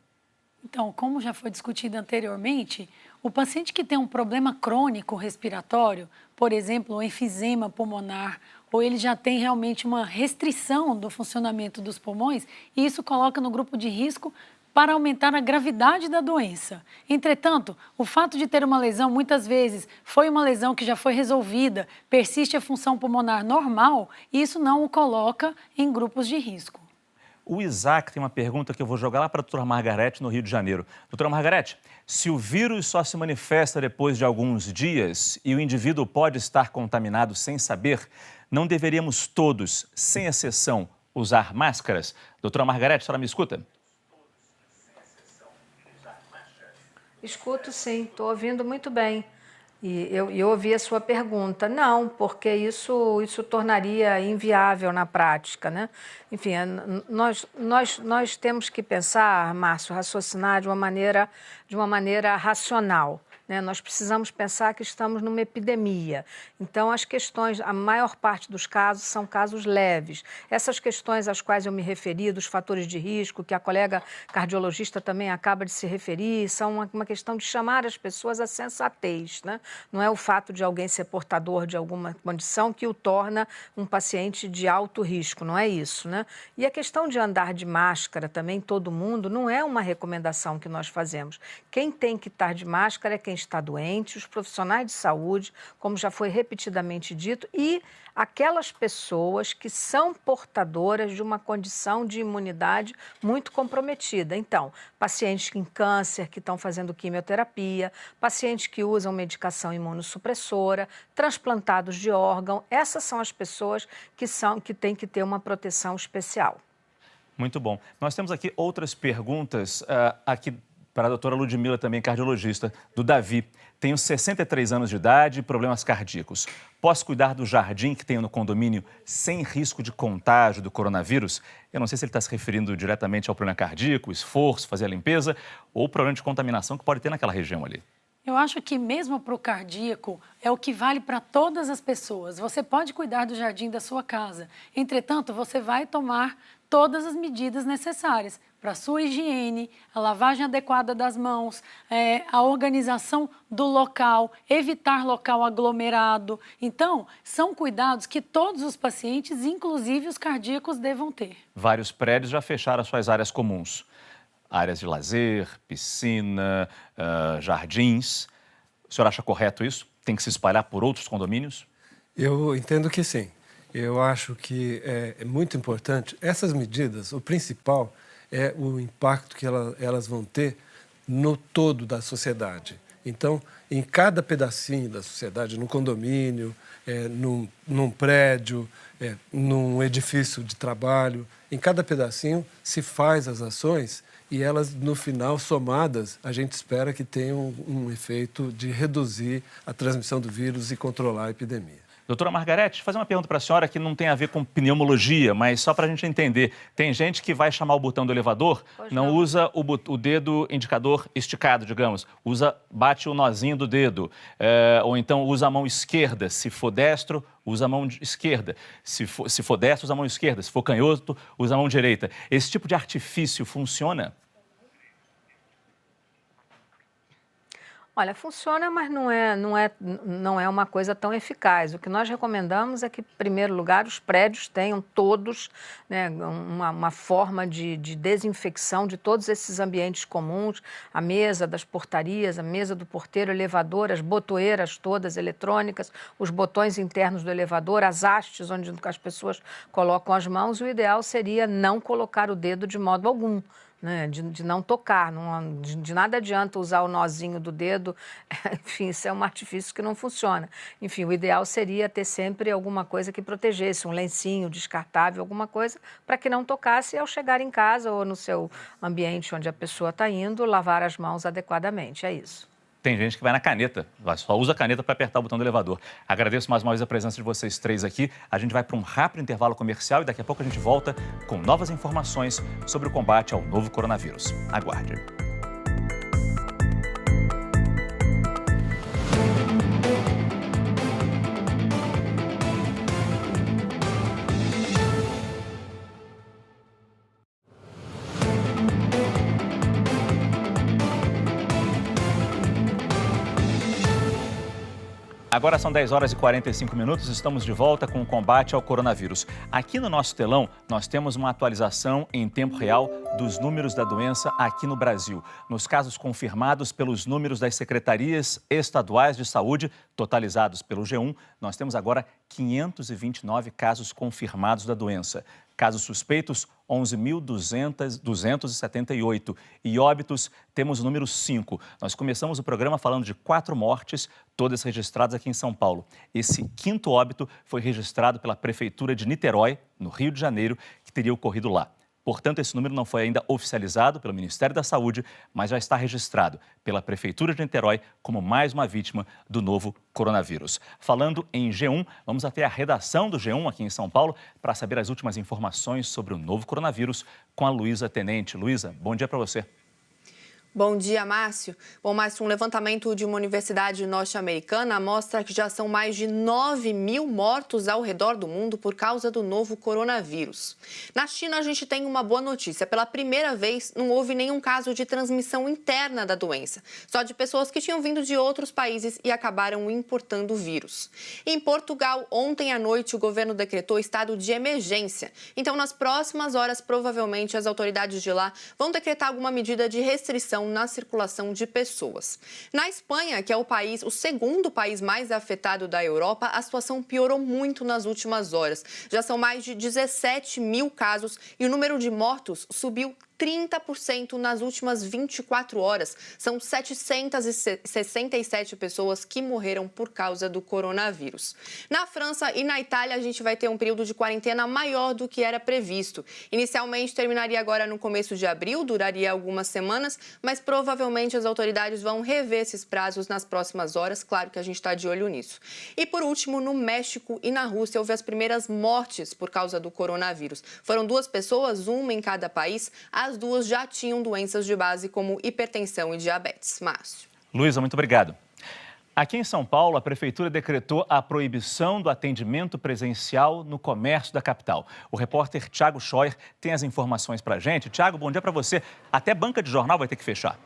Então, como já foi discutido anteriormente, o paciente que tem um problema crônico respiratório, por exemplo, um enfisema pulmonar, ou ele já tem realmente uma restrição do funcionamento dos pulmões, isso coloca no grupo de risco para aumentar a gravidade da doença. Entretanto, o fato de ter uma lesão, muitas vezes, foi uma lesão que já foi resolvida, persiste a função pulmonar normal, e isso não o coloca em grupos de risco. O Isaac tem uma pergunta que eu vou jogar lá para a doutora Margarete, no Rio de Janeiro. Doutora Margarete, se o vírus só se manifesta depois de alguns dias e o indivíduo pode estar contaminado sem saber, não deveríamos todos, sem exceção, usar máscaras? Doutora Margarete, a senhora me escuta? Escuto sim, estou ouvindo muito bem. E eu ouvi a sua pergunta. Não, porque isso tornaria inviável na prática, né? Enfim, nós temos que pensar, Márcio, raciocinar de uma maneira racional. Nós precisamos pensar que estamos numa epidemia. Então, as questões, a maior parte dos casos são casos leves. Essas questões às quais eu me referi, dos fatores de risco, que a colega cardiologista também acaba de se referir, são uma questão de chamar as pessoas à sensatez, né? Não é o fato de alguém ser portador de alguma condição que o torna um paciente de alto risco, não é isso, né? E a questão de andar de máscara também, todo mundo, não é uma recomendação que nós fazemos. Quem tem que estar de máscara é quem está doente, os profissionais de saúde, como já foi repetidamente dito, e aquelas pessoas que são portadoras de uma condição de imunidade muito comprometida. Então, pacientes com câncer que estão fazendo quimioterapia, pacientes que usam medicação imunossupressora, transplantados de órgão, essas são as pessoas que têm que ter uma proteção especial. Muito bom. Nós temos aqui outras perguntas aqui para a doutora Ludmila, também cardiologista, do Davi. Tenho 63 anos de idade e problemas cardíacos. Posso cuidar do jardim que tenho no condomínio sem risco de contágio do coronavírus? Eu não sei se ele está se referindo diretamente ao problema cardíaco, esforço, fazer a limpeza, ou problema de contaminação que pode ter naquela região ali. Eu acho que mesmo para o cardíaco é o que vale para todas as pessoas. Você pode cuidar do jardim da sua casa. Entretanto, você vai tomar todas as medidas necessárias para a sua higiene, a lavagem adequada das mãos, a organização do local, evitar local aglomerado. Então, são cuidados que todos os pacientes, inclusive os cardíacos, devam ter. Vários prédios já fecharam as suas áreas comuns. Áreas de lazer, piscina, jardins. O senhor acha correto isso? Tem que se espalhar por outros condomínios? Eu entendo que sim. Eu acho que é muito importante. Essas medidas, o principal é o impacto que elas vão ter no todo da sociedade. Então, em cada pedacinho da sociedade, no condomínio, num prédio, num edifício de trabalho, em cada pedacinho se faz as ações e elas, no final, somadas, a gente espera que tenham um efeito de reduzir a transmissão do vírus e controlar a epidemia. Doutora Margarete, fazer uma pergunta para a senhora que não tem a ver com pneumologia, mas só para a gente entender. Tem gente que vai chamar o botão do elevador, não usa o dedo indicador esticado, digamos, bate o nozinho do dedo, ou então usa a mão esquerda. Se for destro, usa a mão esquerda. Se for destro, usa a mão esquerda. Se for canhoto, usa a mão direita. Esse tipo de artifício funciona? Olha, funciona, mas não é uma coisa tão eficaz. O que nós recomendamos é que, em primeiro lugar, os prédios tenham todos, né, uma forma de desinfecção de todos esses ambientes comuns, a mesa das portarias, a mesa do porteiro, o elevador, as botoeiras todas eletrônicas, os botões internos do elevador, as hastes onde as pessoas colocam as mãos. O ideal seria não colocar o dedo de modo algum. Né, de não tocar, de nada adianta usar o nozinho do dedo, enfim, isso é um artifício que não funciona. Enfim, o ideal seria ter sempre alguma coisa que protegesse, um lencinho descartável, alguma coisa, para que não tocasse ao chegar em casa ou no seu ambiente onde a pessoa está indo, lavar as mãos adequadamente, é isso. Tem gente que vai na caneta, só usa a caneta para apertar o botão do elevador. Agradeço mais uma vez a presença de vocês três aqui. A gente vai para um rápido intervalo comercial e daqui a pouco a gente volta com novas informações sobre o combate ao novo coronavírus. Aguarde. Agora são 10 horas e 45 minutos, estamos de volta com o combate ao coronavírus. Aqui no nosso telão, nós temos uma atualização em tempo real dos números da doença aqui no Brasil. Nos casos confirmados pelos números das secretarias estaduais de saúde, totalizados pelo G1, nós temos agora 529 casos confirmados da doença. Casos suspeitos, 11.278. E óbitos, temos o número 5. Nós começamos o programa falando de 4 mortes, todas registradas aqui em São Paulo. Esse 5º óbito foi registrado pela Prefeitura de Niterói, no Rio de Janeiro, que teria ocorrido lá. Portanto, esse número não foi ainda oficializado pelo Ministério da Saúde, mas já está registrado pela Prefeitura de Niterói como mais uma vítima do novo coronavírus. Falando em G1, vamos até a redação do G1 aqui em São Paulo para saber as últimas informações sobre o novo coronavírus com a Luísa Tenente. Luísa, bom dia para você. Bom dia, Márcio. Bom, Márcio, um levantamento de uma universidade norte-americana mostra que já são mais de 9.000 mortos ao redor do mundo por causa do novo coronavírus. Na China, a gente tem uma boa notícia. Pela primeira vez, não houve nenhum caso de transmissão interna da doença, só de pessoas que tinham vindo de outros países e acabaram importando o vírus. Em Portugal, ontem à noite, o governo decretou estado de emergência. Então, nas próximas horas, provavelmente, as autoridades de lá vão decretar alguma medida de restrição na circulação de pessoas. Na Espanha, que é o segundo país mais afetado da Europa, a situação piorou muito nas últimas horas. Já são mais de 17.000 casos e o número de mortos subiu 30% nas últimas 24 horas. São 767 pessoas que morreram por causa do coronavírus. Na França e na Itália, a gente vai ter um período de quarentena maior do que era previsto. Inicialmente, terminaria agora no começo de abril, duraria algumas semanas, mas provavelmente as autoridades vão rever esses prazos nas próximas horas. Claro que a gente está de olho nisso. E, por último, no México e na Rússia, houve as primeiras mortes por causa do coronavírus. Foram 2 pessoas, uma em cada país. As 2 já tinham doenças de base como hipertensão e diabetes. Márcio. Luísa, muito obrigado. Aqui em São Paulo, a Prefeitura decretou a proibição do atendimento presencial no comércio da capital. O repórter Thiago Scheuer tem as informações para a gente. Thiago, bom dia para você. Até banca de jornal vai ter que fechar.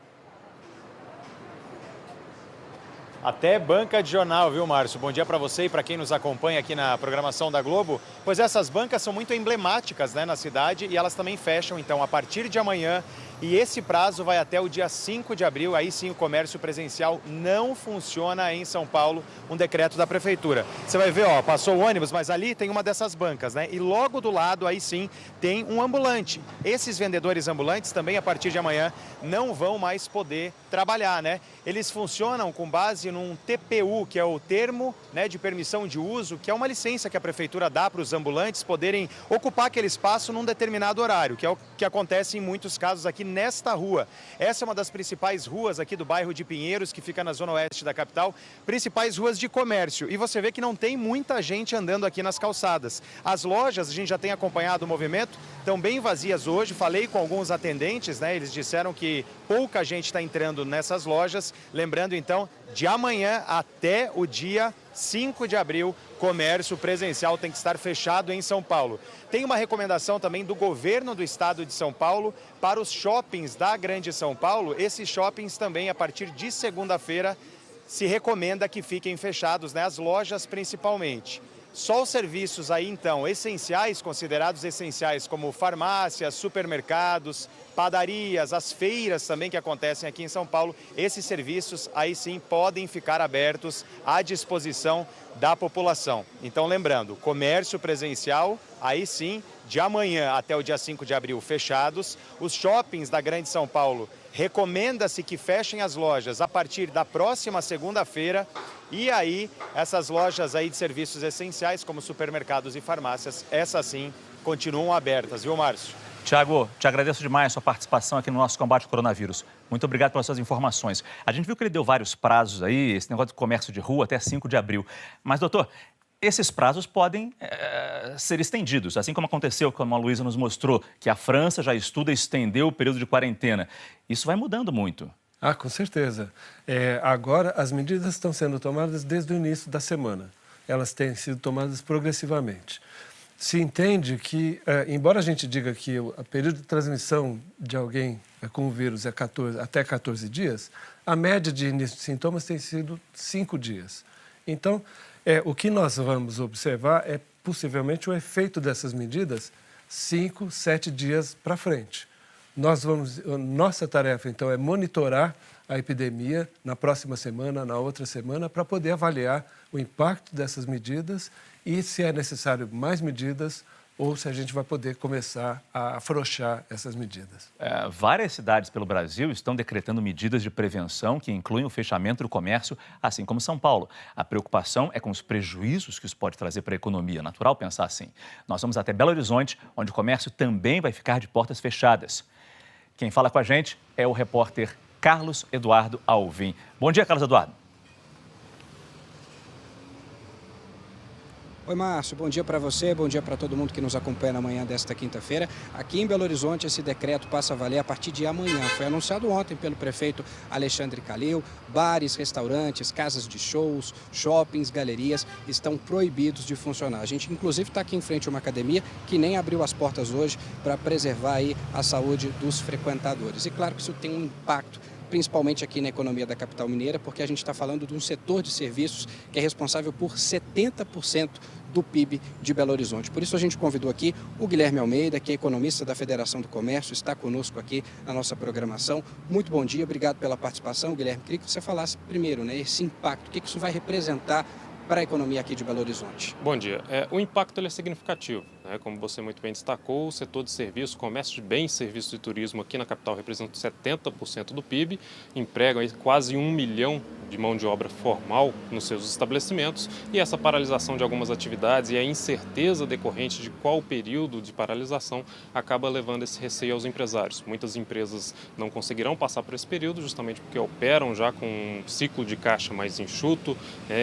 Até banca de jornal, viu, Márcio? Bom dia para você e para quem nos acompanha aqui na programação da Globo. Pois essas bancas são muito emblemáticas, né, na cidade e elas também fecham, então, a partir de amanhã. E esse prazo vai até o dia 5 de abril. Aí sim o comércio presencial não funciona em São Paulo, um decreto da Prefeitura. Você vai ver, ó, passou o ônibus, mas ali tem uma dessas bancas, né? E logo do lado, aí sim, tem um ambulante. Esses vendedores ambulantes também, a partir de amanhã, não vão mais poder trabalhar, né? Eles funcionam com base num TPU, que é o termo, né, de permissão de uso, que é uma licença que a Prefeitura dá para os ambulantes poderem ocupar aquele espaço num determinado horário, que é o que acontece em muitos casos aqui nesta rua. Essa é uma das principais ruas aqui do bairro de Pinheiros, que fica na zona oeste da capital, principais ruas de comércio. E você vê que não tem muita gente andando aqui nas calçadas. As lojas, a gente já tem acompanhado o movimento, estão bem vazias hoje. Falei com alguns atendentes, né? Eles disseram que pouca gente está entrando nessas lojas. Lembrando, então, de amanhã até o dia 5 de abril, comércio presencial tem que estar fechado em São Paulo. Tem uma recomendação também do governo do estado de São Paulo para os shoppings da Grande São Paulo. Esses shoppings também, a partir de segunda-feira, se recomenda que fiquem fechados, né? As lojas principalmente. Só os serviços aí, então, essenciais, considerados essenciais, como farmácias, supermercados, padarias, as feiras também que acontecem aqui em São Paulo, esses serviços aí sim podem ficar abertos à disposição da população. Então, lembrando, comércio presencial, aí sim, de amanhã até o dia 5 de abril fechados. Os shoppings da Grande São Paulo, recomenda-se que fechem as lojas a partir da próxima segunda-feira. E aí, essas lojas aí de serviços essenciais, como supermercados e farmácias, essas sim continuam abertas, viu, Márcio? Thiago, te agradeço demais a sua participação aqui no nosso combate ao coronavírus. Muito obrigado pelas suas informações. A gente viu que ele deu vários prazos aí, esse negócio de comércio de rua até 5 de abril. Mas, doutor, esses prazos podem ser estendidos, assim como aconteceu, como a Luísa nos mostrou, que a França já estuda estender o período de quarentena. Isso vai mudando muito. Ah, com certeza. Agora, as medidas estão sendo tomadas desde o início da semana. Elas têm sido tomadas progressivamente. Se entende que, embora a gente diga que o período de transmissão de alguém com o vírus é até 14 dias, a média de início de sintomas tem sido 5 dias. Então, o que nós vamos observar é possivelmente o efeito dessas medidas 5, 7 dias para frente. Nossa tarefa, então, é monitorar a epidemia na próxima semana, na outra semana, para poder avaliar o impacto dessas medidas e se é necessário mais medidas ou se a gente vai poder começar a afrouxar essas medidas. Várias cidades pelo Brasil estão decretando medidas de prevenção que incluem o fechamento do comércio, assim como São Paulo. A preocupação é com os prejuízos que isso pode trazer para a economia. Natural pensar assim. Nós vamos até Belo Horizonte, onde o comércio também vai ficar de portas fechadas. Quem fala com a gente é o repórter Carlos Eduardo Alvim. Bom dia, Carlos Eduardo. Oi, Márcio, bom dia para você, bom dia para todo mundo que nos acompanha na manhã desta quinta-feira. Aqui em Belo Horizonte, esse decreto passa a valer a partir de amanhã. Foi anunciado ontem pelo prefeito Alexandre Calil. Bares, restaurantes, casas de shows, shoppings, galerias estão proibidos de funcionar. A gente, inclusive, está aqui em frente a uma academia que nem abriu as portas hoje para preservar aí a saúde dos frequentadores. E claro que isso tem um impacto principalmente aqui na economia da capital mineira, porque a gente está falando de um setor de serviços que é responsável por 70% do PIB de Belo Horizonte. Por isso a gente convidou aqui o Guilherme Almeida, que é economista da Federação do Comércio, está conosco aqui na nossa programação. Muito bom dia, obrigado pela participação, Guilherme. Queria que você falasse primeiro, né, esse impacto, o que isso vai representar para a economia aqui de Belo Horizonte. Bom dia. O impacto ele é significativo. Como você muito bem destacou, o setor de serviços, comércio de bens, serviços e turismo aqui na capital representa 70% do PIB, empregam aí quase 1 milhão de mão de obra formal nos seus estabelecimentos, e essa paralisação de algumas atividades e a incerteza decorrente de qual período de paralisação acaba levando esse receio aos empresários. Muitas empresas não conseguirão passar por esse período justamente porque operam já com um ciclo de caixa mais enxuto,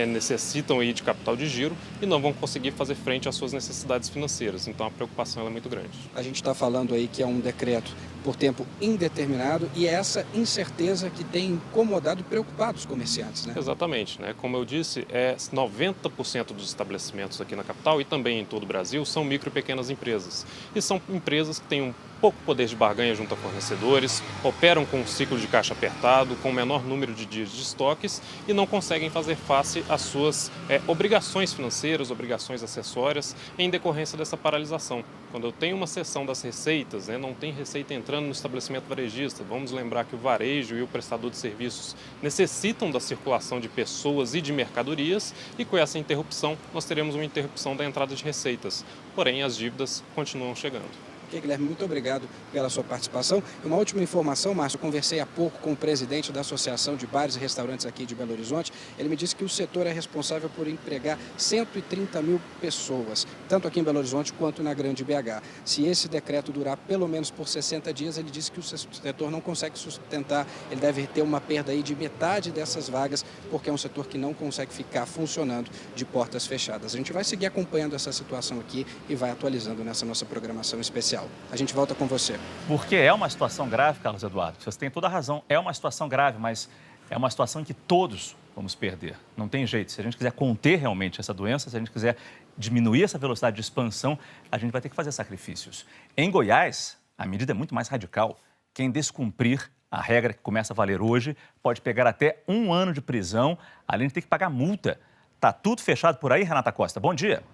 necessitam aí de capital de giro e não vão conseguir fazer frente às suas necessidades financeiras. Então a preocupação é muito grande. A gente está falando aí que é um decreto por tempo indeterminado e é essa incerteza que tem incomodado e preocupado os comerciantes, né? Exatamente, Como eu disse, 90% dos estabelecimentos aqui na capital e também em todo o Brasil são micro e pequenas empresas. E são empresas que têm um pouco poder de barganha junto a fornecedores, operam com um ciclo de caixa apertado, com o menor número de dias de estoques e não conseguem fazer face às suas obrigações financeiras, obrigações acessórias em decorrência dessa paralisação. Quando eu tenho uma cessão das receitas, não tem receita entrando no estabelecimento varejista, vamos lembrar que o varejo e o prestador de serviços necessitam da circulação de pessoas e de mercadorias e com essa interrupção nós teremos uma interrupção da entrada de receitas, porém as dívidas continuam chegando. Ok, Guilherme, muito obrigado pela sua participação. Uma última informação, Márcio, eu conversei há pouco com o presidente da Associação de Bares e Restaurantes aqui de Belo Horizonte. Ele me disse que o setor é responsável por empregar 130 mil pessoas, tanto aqui em Belo Horizonte quanto na Grande BH. Se esse decreto durar pelo menos por 60 dias, ele disse que o setor não consegue sustentar, ele deve ter uma perda aí de metade dessas vagas, porque é um setor que não consegue ficar funcionando de portas fechadas. A gente vai seguir acompanhando essa situação aqui e vai atualizando nessa nossa programação especial. A gente volta com você. Porque é uma situação grave, Carlos Eduardo. Você tem toda a razão. É uma situação grave, mas é uma situação em que todos vamos perder. Não tem jeito. Se a gente quiser conter realmente essa doença, se a gente quiser diminuir essa velocidade de expansão, a gente vai ter que fazer sacrifícios. Em Goiás, a medida é muito mais radical. Quem descumprir a regra que começa a valer hoje pode pegar até 1 ano de prisão, além de ter que pagar multa. Tá tudo fechado por aí, Renata Costa? Bom dia.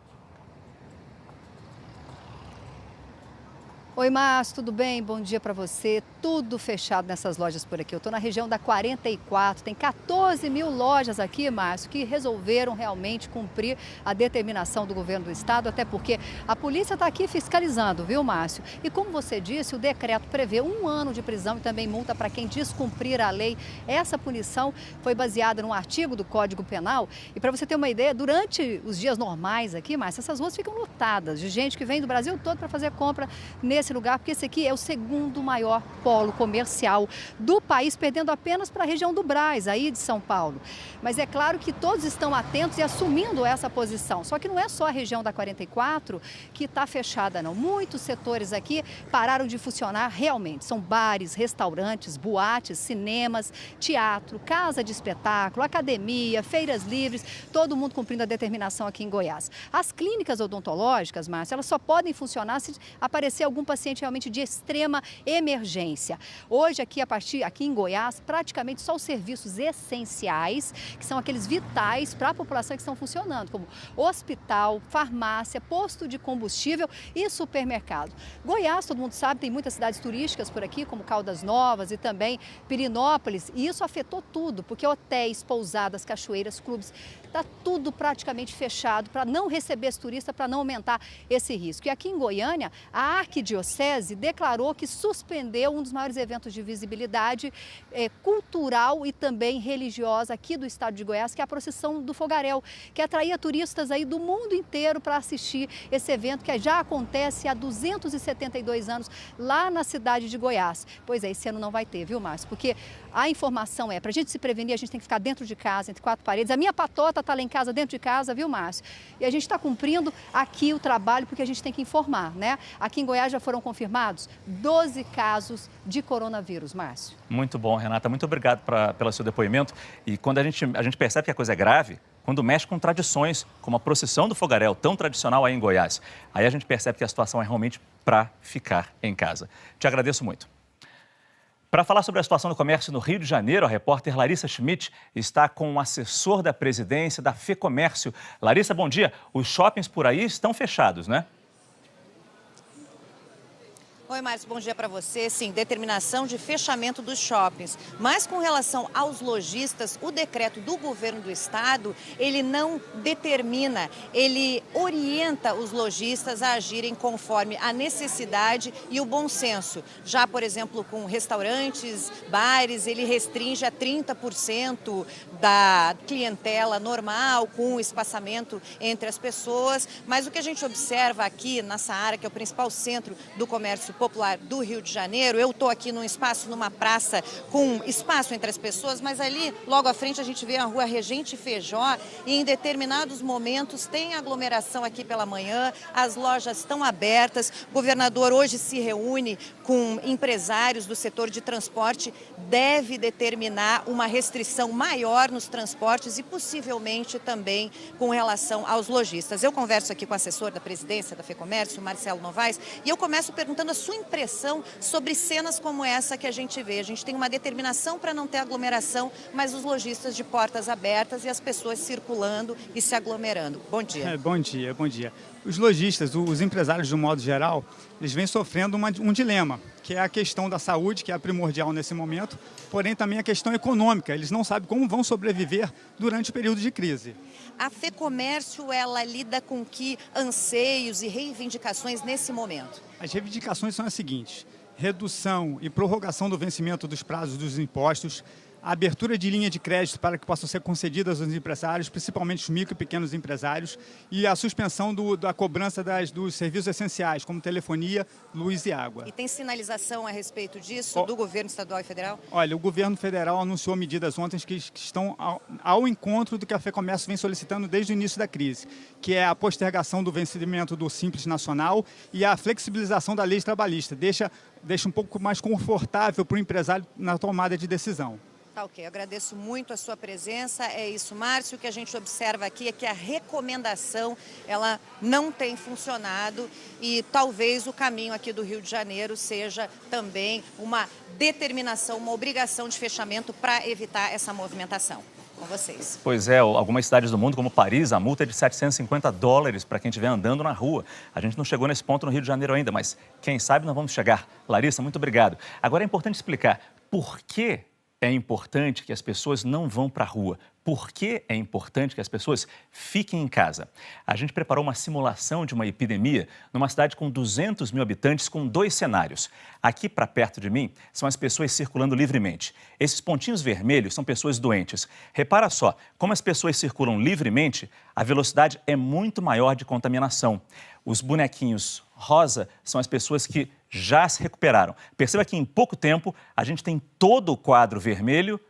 Oi, Márcio, tudo bem? Bom dia para você. Tudo fechado nessas lojas por aqui. Eu estou na região da 44, tem 14 mil lojas aqui, Márcio, que resolveram realmente cumprir a determinação do governo do estado, até porque a polícia está aqui fiscalizando, viu, Márcio? E como você disse, o decreto prevê 1 ano de prisão e também multa para quem descumprir a lei. Essa punição foi baseada num artigo do Código Penal. E para você ter uma ideia, durante os dias normais aqui, Márcio, essas ruas ficam lotadas de gente que vem do Brasil todo para fazer compra nesse lugar, porque esse aqui é o segundo maior polo comercial do país, perdendo apenas para a região do Brás, aí de São Paulo. Mas é claro que todos estão atentos e assumindo essa posição. Só que não é só a região da 44 que está fechada, não. Muitos setores aqui pararam de funcionar realmente. São bares, restaurantes, boates, cinemas, teatro, casa de espetáculo, academia, feiras livres, todo mundo cumprindo a determinação aqui em Goiás. As clínicas odontológicas, Márcio, elas só podem funcionar se aparecer algum paciente realmente de extrema emergência. Hoje, aqui em Goiás, praticamente só os serviços essenciais, que são aqueles vitais para a população que estão funcionando, como hospital, farmácia, posto de combustível e supermercado. Goiás, todo mundo sabe, tem muitas cidades turísticas por aqui, como Caldas Novas e também Pirinópolis, e isso afetou tudo, porque hotéis, pousadas, cachoeiras, clubes, está tudo praticamente fechado para não receber esse turista, para não aumentar esse risco. E aqui em Goiânia, a Arquidiocese declarou que suspendeu um dos maiores eventos de visibilidade cultural e também religiosa aqui do estado de Goiás, que é a procissão do Fogaréu, que atraía turistas aí do mundo inteiro para assistir esse evento que já acontece há 272 anos lá na cidade de Goiás. Pois é, esse ano não vai ter, viu, Márcio? Porque a informação para a gente se prevenir, a gente tem que ficar dentro de casa, entre 4 paredes. A minha patota está lá em casa, dentro de casa, viu, Márcio? E a gente está cumprindo aqui o trabalho, porque a gente tem que informar, né? Aqui em Goiás já foram confirmados 12 casos de coronavírus, Márcio. Muito bom, Renata. Muito obrigado pelo seu depoimento. E quando a gente percebe que a coisa é grave, quando mexe com tradições, como a procissão do Fogaréu, tão tradicional aí em Goiás, aí a gente percebe que a situação é realmente para ficar em casa. Te agradeço muito. Para falar sobre a situação do comércio no Rio de Janeiro, a repórter Larissa Schmidt está com o assessor da presidência da FEComércio. Larissa, bom dia. Os shoppings por aí estão fechados, né? Oi, Márcio, bom dia para você. Sim, determinação de fechamento dos shoppings. Mas com relação aos lojistas, o decreto do governo do estado, ele não determina, ele orienta os lojistas a agirem conforme a necessidade e o bom senso. Já, por exemplo, com restaurantes, bares, ele restringe a 30% da clientela normal, com o espaçamento entre as pessoas. Mas o que a gente observa aqui na Saara, que é o principal centro do comércio popular do Rio de Janeiro, eu estou aqui num espaço, numa praça com espaço entre as pessoas, mas ali, logo à frente, a gente vê a rua Regente Feijó e em determinados momentos tem aglomeração aqui pela manhã, as lojas estão abertas, o governador hoje se reúne com empresários do setor de transporte, deve determinar uma restrição maior nos transportes e possivelmente também com relação aos lojistas. Eu converso aqui com o assessor da presidência da FEComércio, Marcelo Novaes, e eu começo perguntando a sua impressão sobre cenas como essa que a gente vê. A gente tem uma determinação para não ter aglomeração, mas os lojistas de portas abertas e as pessoas circulando e se aglomerando. Bom dia. Bom dia, bom dia. Os lojistas, os empresários de um modo geral, eles vêm sofrendo um dilema, que é a questão da saúde, que é a primordial nesse momento, porém também a questão econômica. Eles não sabem como vão sobreviver durante o período de crise. A FEComércio, ela lida com que anseios e reivindicações nesse momento? As reivindicações são as seguintes: redução e prorrogação do vencimento dos prazos dos impostos, a abertura de linha de crédito para que possam ser concedidas aos empresários, principalmente os micro e pequenos empresários, e a suspensão da cobrança dos serviços essenciais, como telefonia, luz e água. E tem sinalização a respeito disso do governo estadual e federal? Olha, o governo federal anunciou medidas ontem que estão ao encontro do que a FEComércio vem solicitando desde o início da crise, que é a postergação do vencimento do Simples Nacional e a flexibilização da lei trabalhista. Deixa um pouco mais confortável para o empresário na tomada de decisão. Tá, ok, eu agradeço muito a sua presença. É isso, Márcio. O que a gente observa aqui é que a recomendação, ela não tem funcionado e talvez o caminho aqui do Rio de Janeiro seja também uma determinação, uma obrigação de fechamento para evitar essa movimentação. Com vocês. Pois é, algumas cidades do mundo, como Paris, a multa é de $750 para quem estiver andando na rua. A gente não chegou nesse ponto no Rio de Janeiro ainda, mas quem sabe nós vamos chegar. Larissa, muito obrigado. Agora é importante explicar por que é importante que as pessoas não vão para a rua. Por que é importante que as pessoas fiquem em casa? A gente preparou uma simulação de uma epidemia numa cidade com 200 mil habitantes, com 2 cenários. Aqui, para perto de mim, são as pessoas circulando livremente. Esses pontinhos vermelhos são pessoas doentes. Repara só, como as pessoas circulam livremente, a velocidade é muito maior de contaminação. Os bonequinhos rosa são as pessoas que já se recuperaram. Perceba que em pouco tempo a gente tem todo o quadro vermelho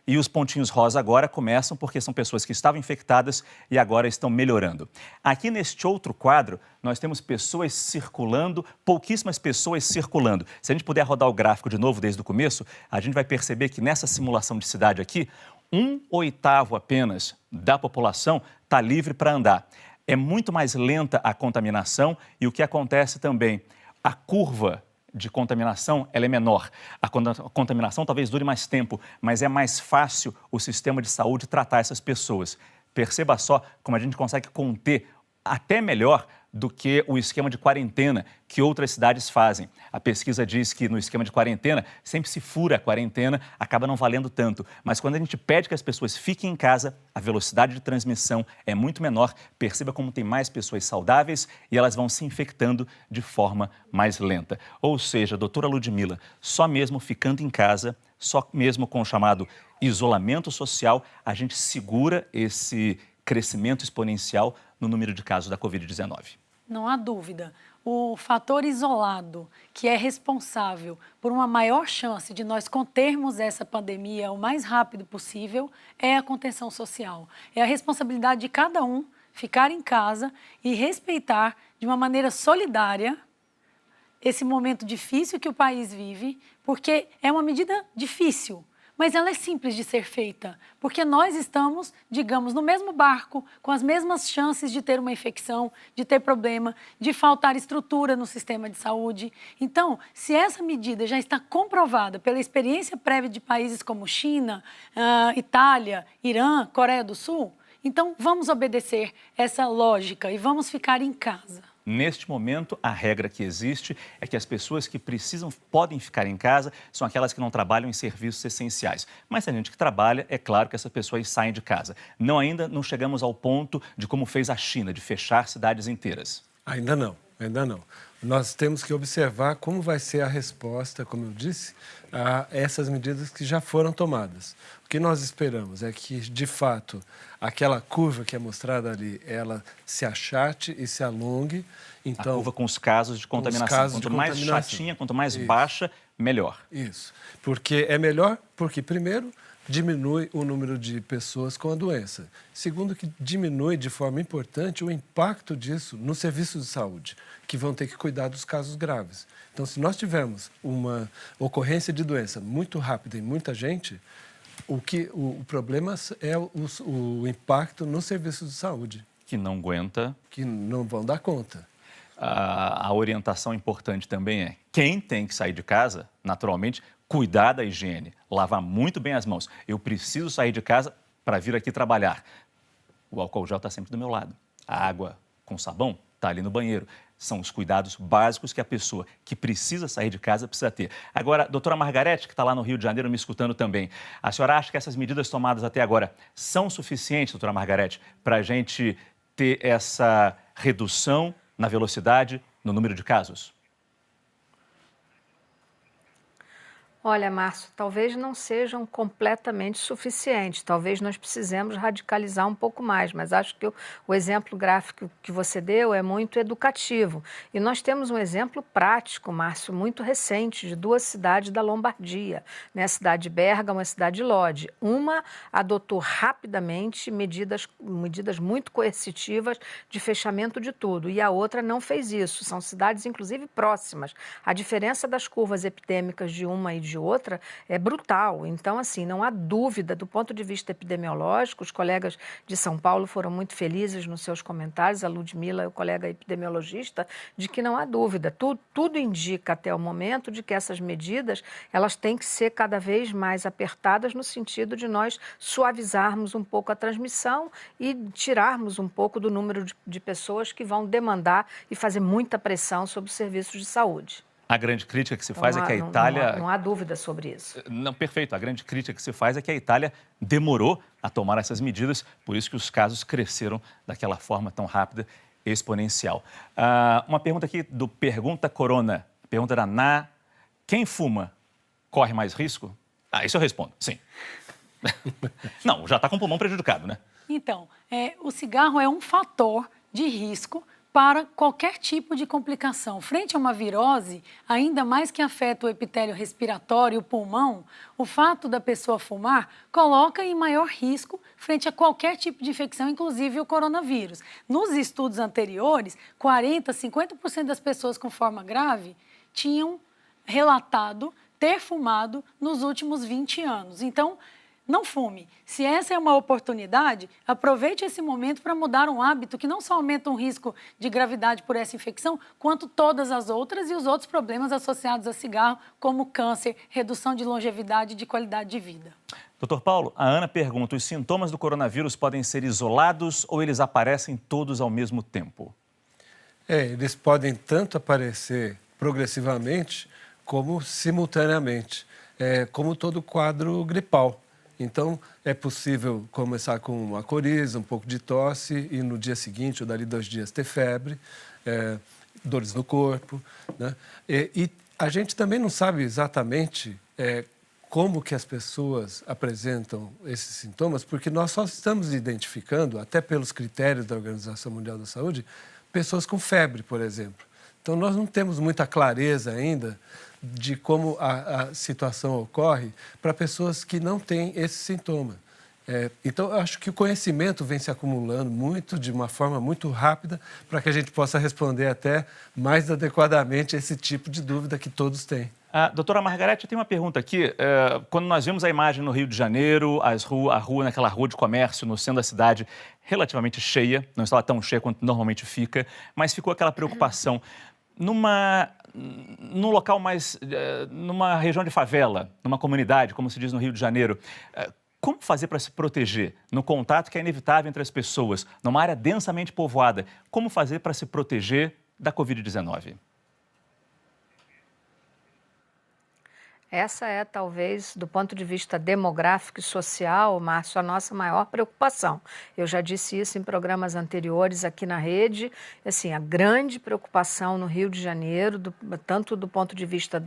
e os pontinhos rosa agora começam porque são pessoas que estavam infectadas e agora estão melhorando. Aqui neste outro quadro, nós temos pessoas circulando, pouquíssimas pessoas circulando. Se a gente puder rodar o gráfico de novo desde o começo, a gente vai perceber que nessa simulação de cidade aqui, 1/8 apenas da população está livre para andar. É muito mais lenta a contaminação e o que acontece também, a curva de contaminação ela é menor. A contaminação talvez dure mais tempo, mas é mais fácil o sistema de saúde tratar essas pessoas. Perceba só como a gente consegue conter até melhor do que o esquema de quarentena que outras cidades fazem. A pesquisa diz que no esquema de quarentena, sempre se fura a quarentena, acaba não valendo tanto. Mas quando a gente pede que as pessoas fiquem em casa, a velocidade de transmissão é muito menor. Perceba como tem mais pessoas saudáveis e elas vão se infectando de forma mais lenta. Ou seja, doutora Ludmila, só mesmo ficando em casa, só mesmo com o chamado isolamento social, a gente segura esse crescimento exponencial no número de casos da Covid-19. Não há dúvida. O fator isolado, que é responsável por uma maior chance de nós contermos essa pandemia o mais rápido possível, é a contenção social. É a responsabilidade de cada um ficar em casa e respeitar de uma maneira solidária esse momento difícil que o país vive, porque é uma medida difícil. Mas ela é simples de ser feita, porque nós estamos, digamos, no mesmo barco, com as mesmas chances de ter uma infecção, de ter problema, de faltar estrutura no sistema de saúde. Então, se essa medida já está comprovada pela experiência prévia de países como China, Itália, Irã, Coreia do Sul, Então, vamos obedecer essa lógica e vamos ficar em casa. Neste momento, a regra que existe é que as pessoas que precisam, podem ficar em casa, são aquelas que não trabalham em serviços essenciais. Mas tem gente que trabalha, é claro que essas pessoas saem de casa. Ainda não chegamos ao ponto de como fez a China, de fechar cidades inteiras. Ainda não. Nós temos que observar como vai ser a resposta, como eu disse, a essas medidas que já foram tomadas. O que nós esperamos é que, de fato, aquela curva que é mostrada ali, ela se achate e se alongue. Então, a curva com os casos de contaminação. Quanto mais chatinha, quanto mais baixa, melhor. Isso. Porque é melhor porque, primeiro, diminui o número de pessoas com a doença. Segundo, que diminui de forma importante o impacto disso nos serviços de saúde, que vão ter que cuidar dos casos graves. Então, se nós tivermos uma ocorrência de doença muito rápida em muita gente, o problema é o impacto nos serviços de saúde. Que não aguenta. Que não vão dar conta. A orientação importante também é quem tem que sair de casa, naturalmente, cuidar da higiene, lavar muito bem as mãos. Eu preciso sair de casa para vir aqui trabalhar. O álcool gel está sempre do meu lado. A água com sabão está ali no banheiro. São os cuidados básicos que a pessoa que precisa sair de casa precisa ter. Agora, doutora Margarete, que está lá no Rio de Janeiro me escutando também, a senhora acha que essas medidas tomadas até agora são suficientes, doutora Margarete, para a gente ter essa redução na velocidade, no número de casos? Olha, Márcio, talvez não sejam completamente suficientes. Talvez nós precisemos radicalizar um pouco mais, mas acho que o exemplo gráfico que você deu é muito educativo. E nós temos um exemplo prático, Márcio, muito recente, de duas cidades da Lombardia, né? A cidade de Bérgamo e a cidade de Lodi. Uma adotou rapidamente medidas muito coercitivas de fechamento de tudo, e a outra não fez isso. São cidades, inclusive, próximas. A diferença das curvas epidêmicas de uma e de outra é brutal. Então, assim, não há dúvida, do ponto de vista epidemiológico, os colegas de São Paulo foram muito felizes nos seus comentários, a Ludmila, o colega epidemiologista, de que não há dúvida. Tudo indica até o momento de que essas medidas, elas têm que ser cada vez mais apertadas no sentido de nós suavizarmos um pouco a transmissão e tirarmos um pouco do número de pessoas que vão demandar e fazer muita pressão sobre os serviços de saúde. A grande crítica que se faz é que a Itália... Não há dúvida sobre isso. Não, perfeito. A grande crítica que se faz é que a Itália demorou a tomar essas medidas, por isso que os casos cresceram daquela forma tão rápida, exponencial. Uma pergunta aqui do Pergunta Corona. Pergunta da Ná. Quem fuma corre mais risco? Isso eu respondo, sim. Não, já está com o pulmão prejudicado, né? Então, o cigarro é um fator de risco para qualquer tipo de complicação. Frente a uma virose, ainda mais que afeta o epitélio respiratório e o pulmão, o fato da pessoa fumar coloca em maior risco frente a qualquer tipo de infecção, inclusive o coronavírus. Nos estudos anteriores, 40%, 50% das pessoas com forma grave tinham relatado ter fumado nos últimos 20 anos. Então, não fume. Se essa é uma oportunidade, aproveite esse momento para mudar um hábito que não só aumenta o risco de gravidade por essa infecção, quanto todas as outras e os outros problemas associados a cigarro, como câncer, redução de longevidade e de qualidade de vida. Doutor Paulo, a Ana pergunta, os sintomas do coronavírus podem ser isolados ou eles aparecem todos ao mesmo tempo? Eles podem tanto aparecer progressivamente como simultaneamente, como todo quadro gripal. Então, é possível começar com uma coriza, um pouco de tosse e no dia seguinte, ou dali 2 dias, ter febre, dores no corpo, né? E a gente também não sabe exatamente como que as pessoas apresentam esses sintomas, porque nós só estamos identificando, até pelos critérios da Organização Mundial da Saúde, pessoas com febre, por exemplo. Então, nós não temos muita clareza ainda de como a situação ocorre para pessoas que não têm esse sintoma. Então, eu acho que o conhecimento vem se acumulando de uma forma muito rápida para que a gente possa responder até mais adequadamente esse tipo de dúvida que todos têm. Doutora Margarete, eu tenho uma pergunta aqui. Quando nós vimos a imagem no Rio de Janeiro, naquela rua de comércio, no centro da cidade, relativamente cheia, não estava tão cheia quanto normalmente fica, mas ficou aquela preocupação. Num local mais, numa região de favela, numa comunidade, como se diz no Rio de Janeiro, Como fazer para se proteger no contato que é inevitável entre as pessoas, numa área densamente povoada? Como fazer para se proteger da Covid-19? Essa é, talvez, do ponto de vista demográfico e social, Márcio, a nossa maior preocupação. Eu já disse isso em programas anteriores aqui na rede. Assim, a grande preocupação no Rio de Janeiro, tanto do ponto de vista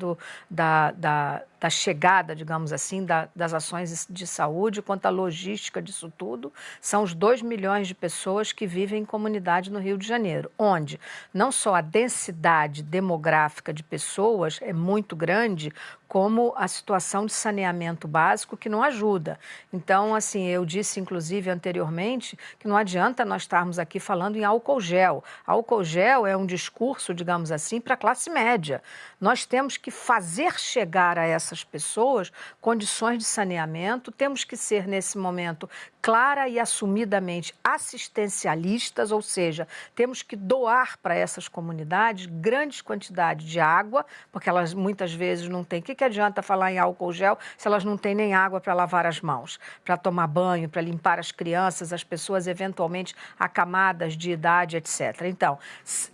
da chegada, digamos assim, das ações de saúde, quanto a logística disso tudo, são os 2 milhões de pessoas que vivem em comunidade no Rio de Janeiro, onde não só a densidade demográfica de pessoas é muito grande, como a situação de saneamento básico que não ajuda. Então, assim, eu disse, inclusive, anteriormente, que não adianta nós estarmos aqui falando em álcool gel. Álcool gel é um discurso, digamos assim, para a classe média. Nós temos que fazer chegar a essas pessoas condições de saneamento, temos que ser, nesse momento, clara e assumidamente assistencialistas, ou seja, temos que doar para essas comunidades grandes quantidades de água, porque elas muitas vezes não têm. O que adianta falar em álcool gel se elas não têm nem água para lavar as mãos, para tomar banho, para limpar as crianças, as pessoas eventualmente acamadas de idade, etc. Então,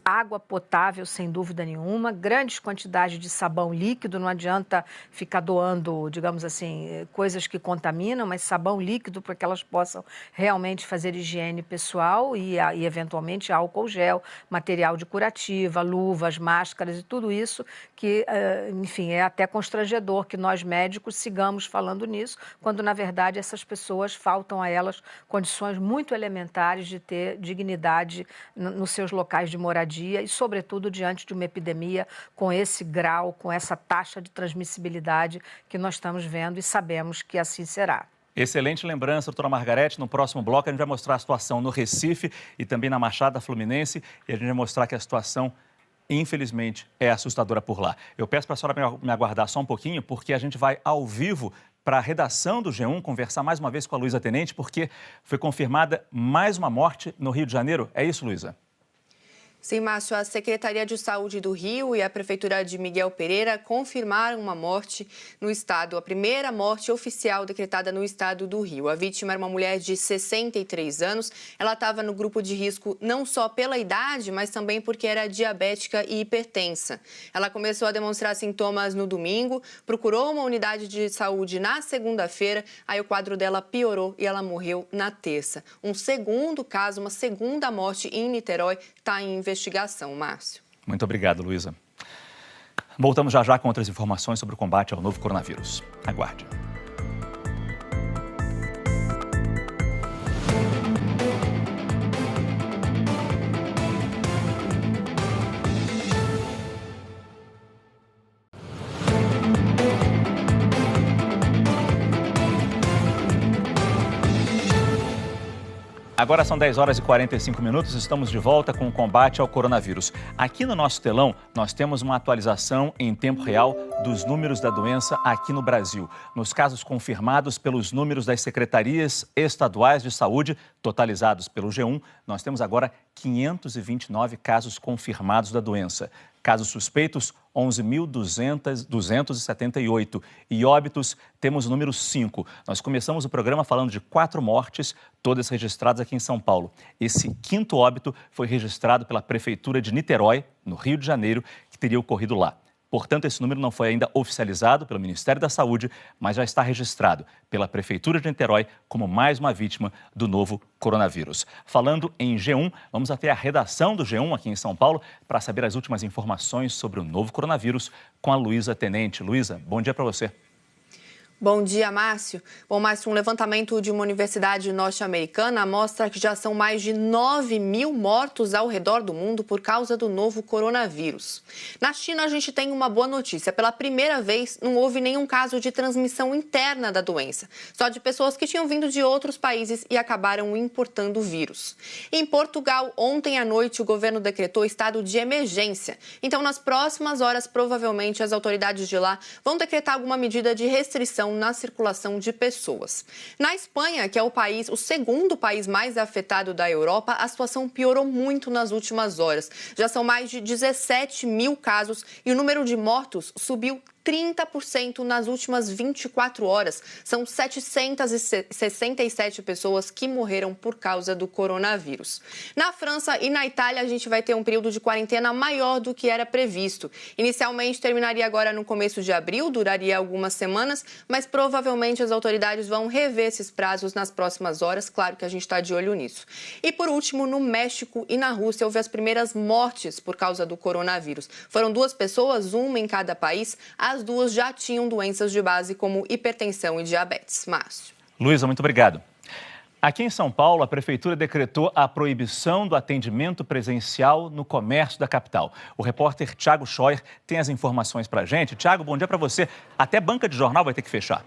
água potável, sem dúvida nenhuma, grandes quantidades de sabão líquido, não adianta ficar doando, digamos assim, coisas que contaminam, mas sabão líquido para que elas possam realmente fazer higiene pessoal e eventualmente álcool gel, material de curativa, luvas, máscaras e tudo isso que, enfim, é até constrangedor que nós médicos sigamos falando nisso, quando na verdade essas pessoas faltam a elas condições muito elementares de ter dignidade nos seus locais de moradia e, sobretudo, diante de uma epidemia com esse grau, com essa taxa de transmissibilidade que nós estamos vendo e sabemos que assim será. Excelente lembrança, doutora Margarete. No próximo bloco a gente vai mostrar a situação no Recife e também na Baixada Fluminense e a gente vai mostrar que a situação, infelizmente, é assustadora por lá. Eu peço para a senhora me aguardar só um pouquinho, porque a gente vai ao vivo para a redação do G1 conversar mais uma vez com a Luísa Tenente, porque foi confirmada mais uma morte no Rio de Janeiro. É isso, Luísa? Sim, Márcio, a Secretaria de Saúde do Rio e a Prefeitura de Miguel Pereira confirmaram uma morte no estado, a primeira morte oficial decretada no estado do Rio. A vítima era uma mulher de 63 anos, ela estava no grupo de risco não só pela idade, mas também porque era diabética e hipertensa. Ela começou a demonstrar sintomas no domingo, procurou uma unidade de saúde na segunda-feira, aí o quadro dela piorou e ela morreu na terça. Um segundo caso, uma segunda morte em Niterói, está em investigação, Márcio. Muito obrigado, Luísa. Voltamos já com outras informações sobre o combate ao novo coronavírus. Aguarde. Agora são 10 horas e 45 minutos, estamos de volta com o combate ao coronavírus. Aqui no nosso telão, nós temos uma atualização em tempo real dos números da doença aqui no Brasil. Nos casos confirmados pelos números das secretarias estaduais de saúde, totalizados pelo G1, nós temos agora 529 casos confirmados da doença. Casos suspeitos, 11.278. E óbitos, temos o número 5. Nós começamos o programa falando de 4 mortes, todas registradas aqui em São Paulo. Esse 5º óbito foi registrado pela Prefeitura de Niterói, no Rio de Janeiro, que teria ocorrido lá. Portanto, esse número não foi ainda oficializado pelo Ministério da Saúde, mas já está registrado pela Prefeitura de Niterói como mais uma vítima do novo coronavírus. Falando em G1, vamos até a redação do G1 aqui em São Paulo para saber as últimas informações sobre o novo coronavírus com a Luísa Tenente. Luísa, bom dia para você. Bom dia, Márcio. Bom, Márcio, um levantamento de uma universidade norte-americana mostra que já são mais de 9.000 mortos ao redor do mundo por causa do novo coronavírus. Na China, a gente tem uma boa notícia. Pela primeira vez, não houve nenhum caso de transmissão interna da doença, só de pessoas que tinham vindo de outros países e acabaram importando o vírus. Em Portugal, ontem à noite, o governo decretou estado de emergência. Então, nas próximas horas, provavelmente, as autoridades de lá vão decretar alguma medida de restrição na circulação de pessoas. Na Espanha, que é o segundo país mais afetado da Europa, a situação piorou muito nas últimas horas. Já são mais de 17.000 casos e o número de mortos subiu 30% nas últimas 24 horas. São 767 pessoas que morreram por causa do coronavírus. Na França e na Itália, a gente vai ter um período de quarentena maior do que era previsto. Inicialmente, terminaria agora no começo de abril, duraria algumas semanas, mas provavelmente as autoridades vão rever esses prazos nas próximas horas. Claro que a gente está de olho nisso. E, por último, no México e na Rússia, houve as primeiras mortes por causa do coronavírus. Foram 2 pessoas, uma em cada país. As 2 já tinham doenças de base como hipertensão e diabetes. Márcio. Luísa, muito obrigado. Aqui em São Paulo, a Prefeitura decretou a proibição do atendimento presencial no comércio da capital. O repórter Thiago Scheuer tem as informações para a gente. Thiago, bom dia para você. Até banca de jornal vai ter que fechar.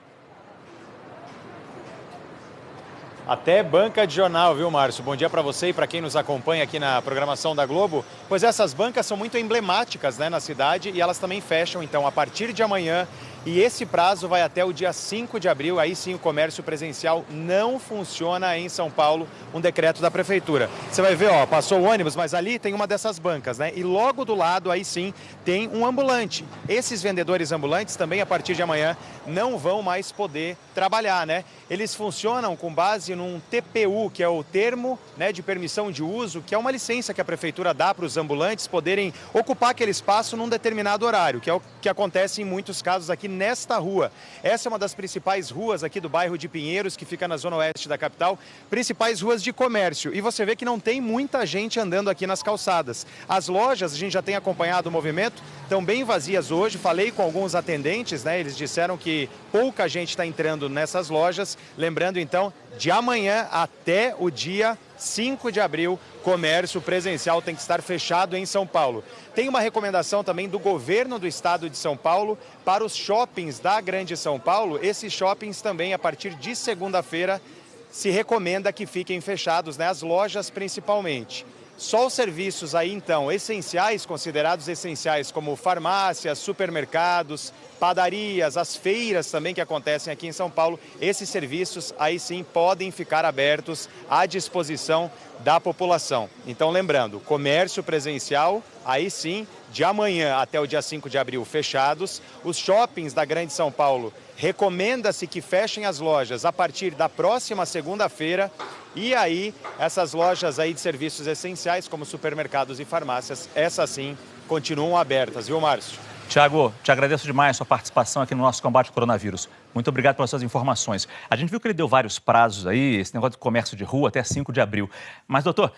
Até banca de jornal, viu, Márcio? Bom dia para você e para quem nos acompanha aqui na programação da Globo. Pois essas bancas são muito emblemáticas, né, na cidade, e elas também fecham, então, a partir de amanhã. E esse prazo vai até o dia 5 de abril. Aí sim o comércio presencial não funciona em São Paulo, um decreto da Prefeitura. Você vai ver, ó, passou o ônibus, mas ali tem uma dessas bancas, né? E logo do lado, aí sim, tem um ambulante. Esses vendedores ambulantes também, a partir de amanhã, não vão mais poder trabalhar, né? Eles funcionam com base num TPU, que é o termo, né, de permissão de uso, que é uma licença que a Prefeitura dá para os ambulantes poderem ocupar aquele espaço num determinado horário, que é o que acontece em muitos casos aqui nesta rua. Essa é uma das principais ruas aqui do bairro de Pinheiros, que fica na zona oeste da capital, principais ruas de comércio. E você vê que não tem muita gente andando aqui nas calçadas. As lojas, a gente já tem acompanhado o movimento, estão bem vazias hoje. Falei com alguns atendentes, né? Eles disseram que pouca gente está entrando nessas lojas. Lembrando, então, de amanhã até o dia 5 de abril, comércio presencial tem que estar fechado em São Paulo. Tem uma recomendação também do governo do estado de São Paulo para os shoppings da Grande São Paulo. Esses shoppings também, a partir de segunda-feira, se recomenda que fiquem fechados, né? As lojas principalmente. Só os serviços aí, então, essenciais, considerados essenciais, como farmácias, supermercados, padarias, as feiras também que acontecem aqui em São Paulo, esses serviços aí sim podem ficar abertos à disposição da população. Então, lembrando, comércio presencial, aí sim, de amanhã até o dia 5 de abril fechados. Os shoppings da Grande São Paulo, recomenda-se que fechem as lojas a partir da próxima segunda-feira. E aí, essas lojas aí de serviços essenciais, como supermercados e farmácias, essas sim continuam abertas, viu, Márcio? Thiago, te agradeço demais a sua participação aqui no nosso combate ao coronavírus. Muito obrigado pelas suas informações. A gente viu que ele deu vários prazos aí, esse negócio de comércio de rua até 5 de abril. Mas, doutor,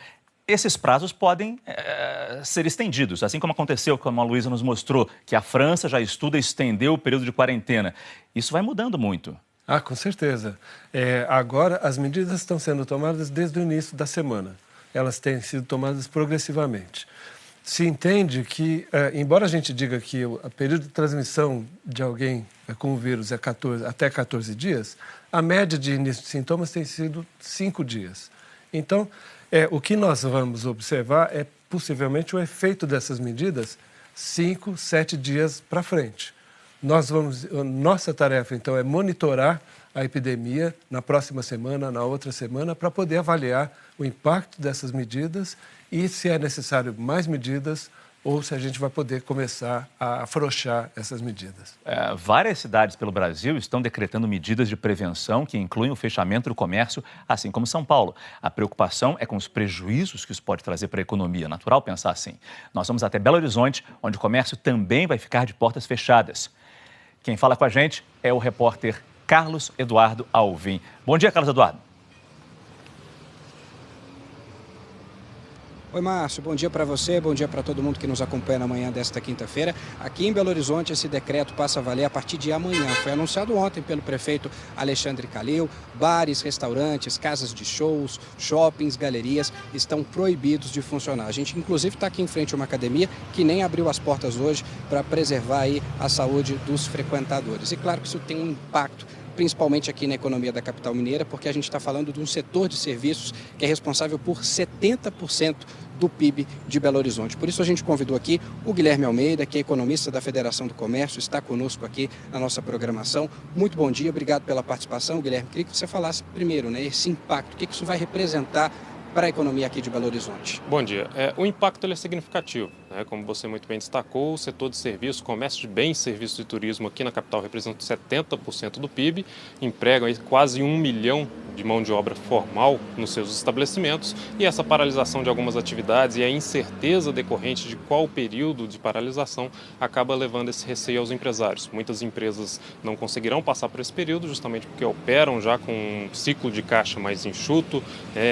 esses prazos podem ser estendidos, assim como aconteceu, como a Luísa nos mostrou, que a França já estuda estender o período de quarentena. Isso vai mudando muito. Ah, com certeza. Agora, as medidas estão sendo tomadas desde o início da semana. Elas têm sido tomadas progressivamente. Se entende que, embora a gente diga que o período de transmissão de alguém com o vírus é até 14 dias, a média de início de sintomas tem sido 5 dias. Então, o que nós vamos observar é possivelmente o efeito dessas medidas 5, 7 dias para frente. Nossa tarefa, então, é monitorar a epidemia na próxima semana, na outra semana, para poder avaliar o impacto dessas medidas e se é necessário mais medidas ou se a gente vai poder começar a afrouxar essas medidas. Várias cidades pelo Brasil estão decretando medidas de prevenção que incluem o fechamento do comércio, assim como São Paulo. A preocupação é com os prejuízos que isso pode trazer para a economia. Natural pensar assim. Nós vamos até Belo Horizonte, onde o comércio também vai ficar de portas fechadas. Quem fala com a gente é o repórter Carlos Eduardo Alvim. Bom dia, Carlos Eduardo. Oi, Márcio, bom dia para você, bom dia para todo mundo que nos acompanha na manhã desta quinta-feira. Aqui em Belo Horizonte, esse decreto passa a valer a partir de amanhã. Foi anunciado ontem pelo prefeito Alexandre Calil. Bares, restaurantes, casas de shows, shoppings, galerias estão proibidos de funcionar. A gente, inclusive, está aqui em frente a uma academia que nem abriu as portas hoje para preservar aí a saúde dos frequentadores. E claro que isso tem um impacto principalmente aqui na economia da capital mineira, porque a gente está falando de um setor de serviços que é responsável por 70% do PIB de Belo Horizonte. Por isso a gente convidou aqui o Guilherme Almeida, que é economista da Federação do Comércio, está conosco aqui na nossa programação. Muito bom dia, obrigado pela participação, Guilherme. Queria que você falasse primeiro, né, esse impacto, o que isso vai representar para a economia aqui de Belo Horizonte? Bom dia. O impacto ele é significativo, né? Como você muito bem destacou, o setor de serviços, comércio de bens, serviços e turismo aqui na capital representa 70% do PIB, empregam aí quase 1 milhão de mão de obra formal nos seus estabelecimentos, e essa paralisação de algumas atividades e a incerteza decorrente de qual período de paralisação acaba levando esse receio aos empresários. Muitas empresas não conseguirão passar por esse período justamente porque operam já com um ciclo de caixa mais enxuto,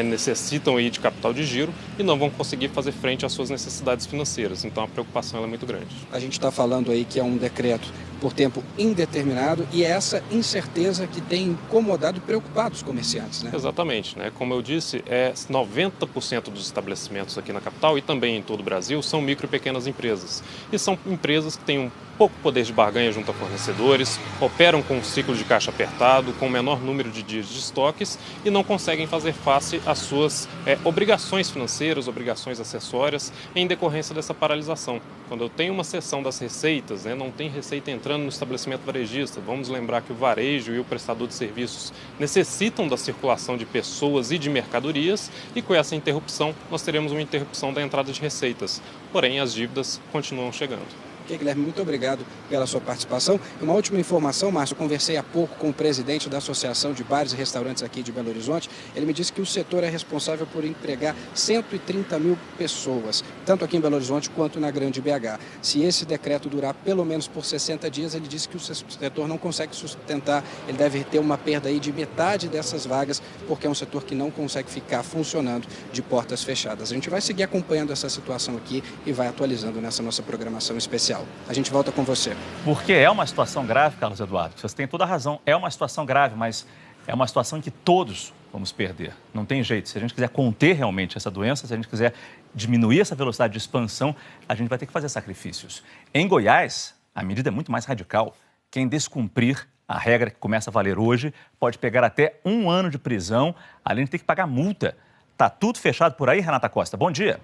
necessitam aí de capital de giro e não vão conseguir fazer frente às suas necessidades financeiras. Então a preocupação é muito grande. A gente está falando aí que é um decreto por tempo indeterminado e é essa incerteza que tem incomodado e preocupado os comerciantes, né? Exatamente, né? Como eu disse, 90% dos estabelecimentos aqui na capital e também em todo o Brasil são micro e pequenas empresas. E são empresas que têm um pouco poder de barganha junto a fornecedores, operam com um ciclo de caixa apertado, com o menor número de dias de estoques e não conseguem fazer face às suas obrigações financeiras, obrigações acessórias em decorrência dessa paralisação. Quando eu tenho uma cessão das receitas, não tem receita entrando no estabelecimento varejista, vamos lembrar que o varejo e o prestador de serviços necessitam da circulação de pessoas e de mercadorias e com essa interrupção nós teremos uma interrupção da entrada de receitas, porém as dívidas continuam chegando. Ok, Guilherme, muito obrigado pela sua participação. Uma última informação, Márcio, eu conversei há pouco com o presidente da Associação de Bares e Restaurantes aqui de Belo Horizonte. Ele me disse que o setor é responsável por empregar 130 mil pessoas, tanto aqui em Belo Horizonte quanto na Grande BH. Se esse decreto durar pelo menos por 60 dias, ele disse que o setor não consegue sustentar, ele deve ter uma perda aí de metade dessas vagas, porque é um setor que não consegue ficar funcionando de portas fechadas. A gente vai seguir acompanhando essa situação aqui e vai atualizando nessa nossa programação especial. A gente volta com você. Porque é uma situação grave, Carlos Eduardo. Você tem toda a razão. É uma situação grave, mas é uma situação em que todos vamos perder. Não tem jeito. Se a gente quiser conter realmente essa doença, se a gente quiser diminuir essa velocidade de expansão, a gente vai ter que fazer sacrifícios. Em Goiás, a medida é muito mais radical. Quem descumprir a regra que começa a valer hoje pode pegar até 1 ano de prisão, além de ter que pagar multa. Tá tudo fechado por aí, Renata Costa. Bom dia.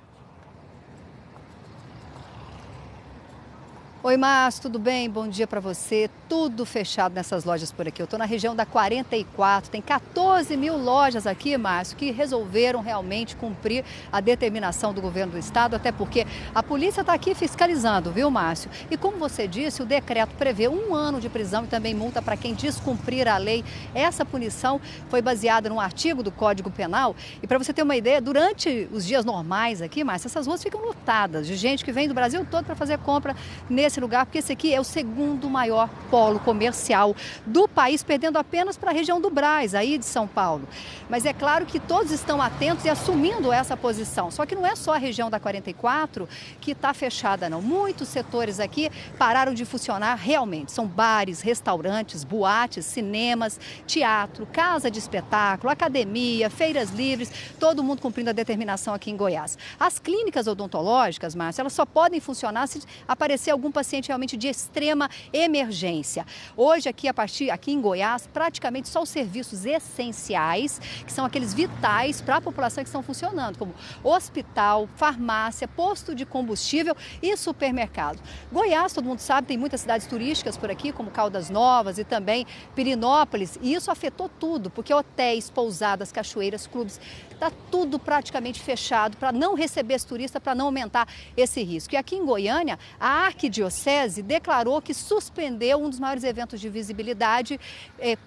Oi, Márcio, tudo bem? Bom dia para você. Tudo fechado nessas lojas por aqui. Eu estou na região da 44, tem 14 mil lojas aqui, Márcio, que resolveram realmente cumprir a determinação do governo do estado, até porque a polícia está aqui fiscalizando, viu, Márcio? E como você disse, o decreto prevê 1 ano de prisão e também multa para quem descumprir a lei. Essa punição foi baseada num artigo do Código Penal. E para você ter uma ideia, durante os dias normais aqui, Márcio, essas ruas ficam lotadas de gente que vem do Brasil todo para fazer compra nesse lugar, porque esse aqui é o segundo maior polo comercial do país, perdendo apenas para a região do Brás, aí de São Paulo. Mas é claro que todos estão atentos e assumindo essa posição. Só que não é só a região da 44 que está fechada, não. Muitos setores aqui pararam de funcionar realmente. São bares, restaurantes, boates, cinemas, teatro, casa de espetáculo, academia, feiras livres, todo mundo cumprindo a determinação aqui em Goiás. As clínicas odontológicas, Márcio, elas só podem funcionar se aparecer algum paciente realmente de extrema emergência. Hoje, aqui em Goiás, praticamente só os serviços essenciais, que são aqueles vitais para a população que estão funcionando, como hospital, farmácia, posto de combustível e supermercado. Goiás, todo mundo sabe, tem muitas cidades turísticas por aqui, como Caldas Novas e também Pirinópolis, e isso afetou tudo, porque hotéis, pousadas, cachoeiras, clubes, está tudo praticamente fechado para não receber esse turista, para não aumentar esse risco. E aqui em Goiânia, a Arquidiocese declarou que suspendeu um dos maiores eventos de visibilidade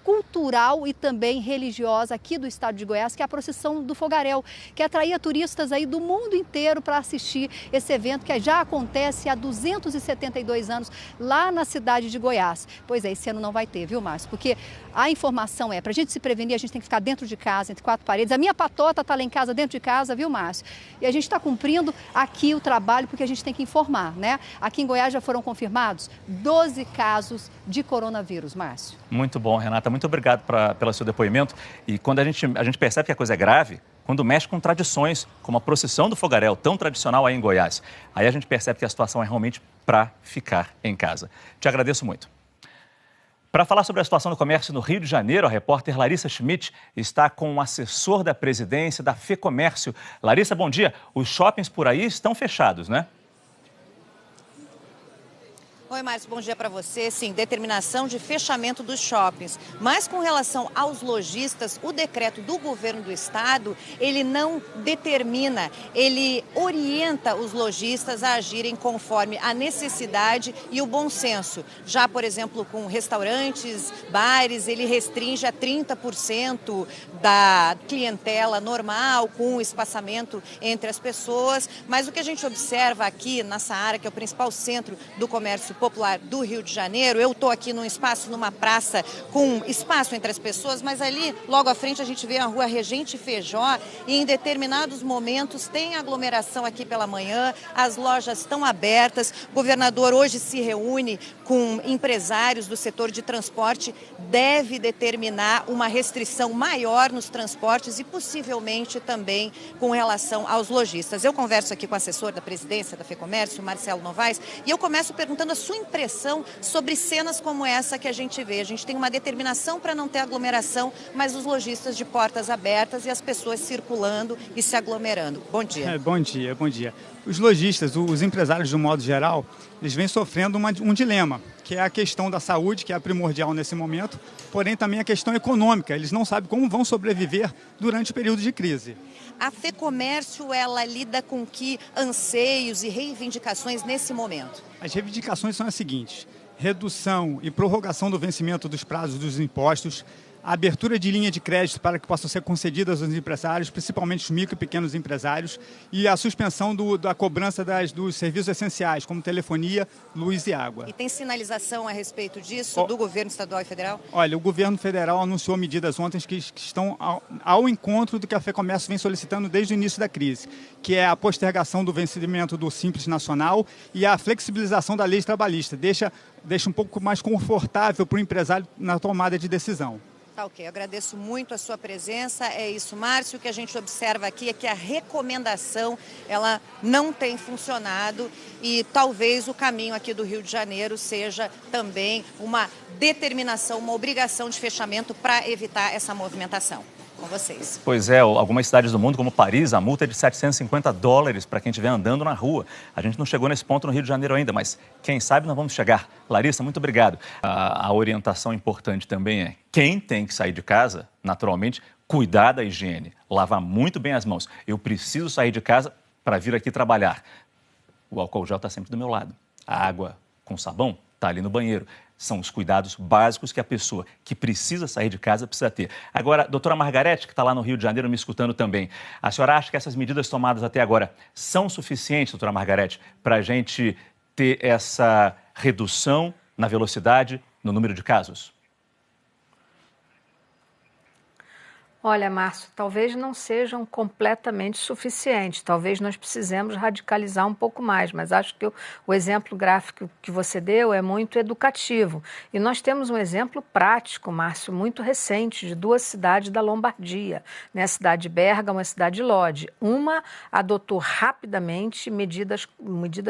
cultural e também religiosa aqui do estado de Goiás, que é a procissão do Fogaréu, que atraía turistas aí do mundo inteiro para assistir esse evento que já acontece há 272 anos lá na cidade de Goiás. Pois é, esse ano não vai ter, viu, Márcio? Porque a informação para a gente se prevenir, a gente tem que ficar dentro de casa, entre 4 paredes. A minha patota está lá em casa, dentro de casa, viu, Márcio? E a gente está cumprindo aqui o trabalho porque a gente tem que informar, né? Aqui em Goiás já foram confirmados 12 casos de coronavírus, Márcio. Muito bom, Renata. Muito obrigado pelo seu depoimento. E quando a gente percebe que a coisa é grave, quando mexe com tradições, como a procissão do Fogaréu, tão tradicional aí em Goiás, aí a gente percebe que a situação é realmente para ficar em casa. Te agradeço muito. Para falar sobre a situação do comércio no Rio de Janeiro, a repórter Larissa Schmidt está com o assessor da presidência da FEComércio. Larissa, bom dia. Os shoppings por aí estão fechados, né? Oi, Márcio, bom dia para você. Sim, determinação de fechamento dos shoppings. Mas com relação aos lojistas, o decreto do governo do estado, ele não determina, ele orienta os lojistas a agirem conforme a necessidade e o bom senso. Já, por exemplo, com restaurantes, bares, ele restringe a 30% da clientela normal, com o espaçamento entre as pessoas. Mas o que a gente observa aqui na Saara, que é o principal centro do comércio popular do Rio de Janeiro, eu estou aqui num espaço, numa praça com espaço entre as pessoas, mas ali, logo à frente, a gente vê a rua Regente Feijó e em determinados momentos tem aglomeração aqui pela manhã, as lojas estão abertas, o governador hoje se reúne com empresários do setor de transporte, deve determinar uma restrição maior nos transportes e possivelmente também com relação aos lojistas. Eu converso aqui com o assessor da presidência da FEComércio, Marcelo Novaes, e eu começo perguntando a sua impressão sobre cenas como essa que a gente vê. A gente tem uma determinação para não ter aglomeração, mas os lojistas de portas abertas e as pessoas circulando e se aglomerando. Bom dia. Bom dia, bom dia. Os lojistas, os empresários de um modo geral, eles vêm sofrendo um dilema, que é a questão da saúde, que é a primordial nesse momento, porém também a questão econômica. Eles não sabem como vão sobreviver durante o período de crise. A FEComércio, ela lida com que anseios e reivindicações nesse momento? As reivindicações são as seguintes: redução e prorrogação do vencimento dos prazos dos impostos, a abertura de linha de crédito para que possam ser concedidas aos empresários, principalmente os micro e pequenos empresários, e a suspensão da cobrança dos serviços essenciais, como telefonia, luz e água. E tem sinalização a respeito disso do governo estadual e federal? Olha, o governo federal anunciou medidas ontem que estão ao encontro do que a FEComércio vem solicitando desde o início da crise, que é a postergação do vencimento do Simples Nacional e a flexibilização da lei trabalhista. Deixa um pouco mais confortável para o empresário na tomada de decisão. Tá ok, eu agradeço muito a sua presença. É isso, Márcio. O que a gente observa aqui é que a recomendação, ela não tem funcionado e talvez o caminho aqui do Rio de Janeiro seja também uma determinação, uma obrigação de fechamento para evitar essa movimentação. Com vocês. Pois é, algumas cidades do mundo, como Paris, a multa é de $750 para quem estiver andando na rua. A gente não chegou nesse ponto no Rio de Janeiro ainda, mas quem sabe nós vamos chegar. Larissa, muito obrigado. A orientação importante também é quem tem que sair de casa, naturalmente, cuidar da higiene, lavar muito bem as mãos. Eu preciso sair de casa para vir aqui trabalhar. O álcool gel está sempre do meu lado. A água com sabão está ali no banheiro. São os cuidados básicos que a pessoa que precisa sair de casa precisa ter. Agora, doutora Margarete, que está lá no Rio de Janeiro me escutando também, a senhora acha que essas medidas tomadas até agora são suficientes, doutora Margarete, para a gente ter essa redução na velocidade, no número de casos? Olha, Márcio, talvez não sejam completamente suficientes, talvez nós precisemos radicalizar um pouco mais, mas acho que o exemplo gráfico que você deu é muito educativo. E nós temos um exemplo prático, Márcio, muito recente, de duas cidades da Lombardia, né? A cidade de Bérgamo e a cidade de Lodi. Uma adotou rapidamente medidas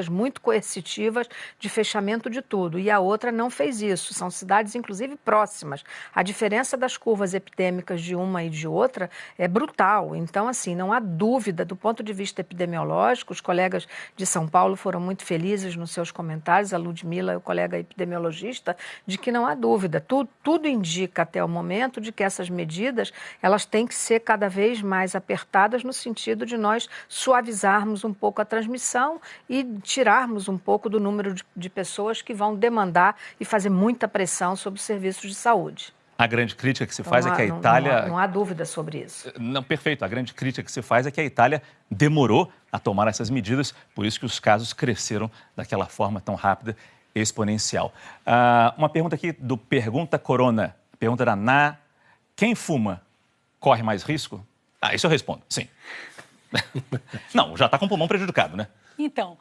muito coercitivas de fechamento de tudo, e a outra não fez isso. São cidades, inclusive, próximas. A diferença das curvas epidêmicas de uma e de outra é brutal. Então, assim, não há dúvida, do ponto de vista epidemiológico, os colegas de São Paulo foram muito felizes nos seus comentários, a Ludmila, o colega epidemiologista, de que não há dúvida. Tudo indica até o momento de que essas medidas, elas têm que ser cada vez mais apertadas no sentido de nós suavizarmos um pouco a transmissão e tirarmos um pouco do número de pessoas que vão demandar e fazer muita pressão sobre os serviços de saúde. A grande crítica que se faz é que a Itália... Não há dúvida sobre isso. Não, perfeito. A grande crítica que se faz é que a Itália demorou a tomar essas medidas, por isso que os casos cresceram daquela forma tão rápida, exponencial. Uma pergunta aqui do Pergunta Corona. Pergunta da Ná. Quem fuma corre mais risco? Isso eu respondo, sim. Não, já está com o pulmão prejudicado, né? Então,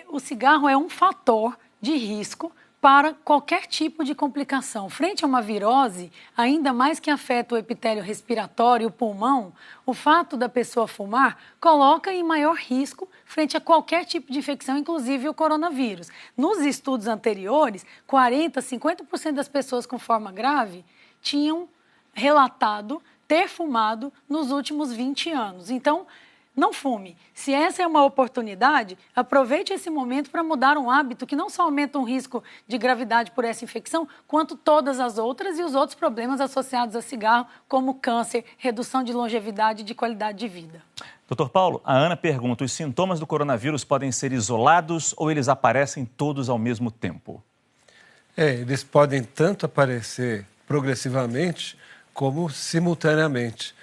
o cigarro é um fator de risco para qualquer tipo de complicação. Frente a uma virose, ainda mais que afeta o epitélio respiratório e o pulmão, o fato da pessoa fumar coloca em maior risco frente a qualquer tipo de infecção, inclusive o coronavírus. Nos estudos anteriores, 40%, 50% das pessoas com forma grave tinham relatado ter fumado nos últimos 20 anos. Então, não fume. Se essa é uma oportunidade, aproveite esse momento para mudar um hábito que não só aumenta o risco de gravidade por essa infecção, quanto todas as outras e os outros problemas associados a cigarro, como câncer, redução de longevidade e de qualidade de vida. Doutor Paulo, a Ana pergunta, os sintomas do coronavírus podem ser isolados ou eles aparecem todos ao mesmo tempo? Eles podem tanto aparecer progressivamente como simultaneamente,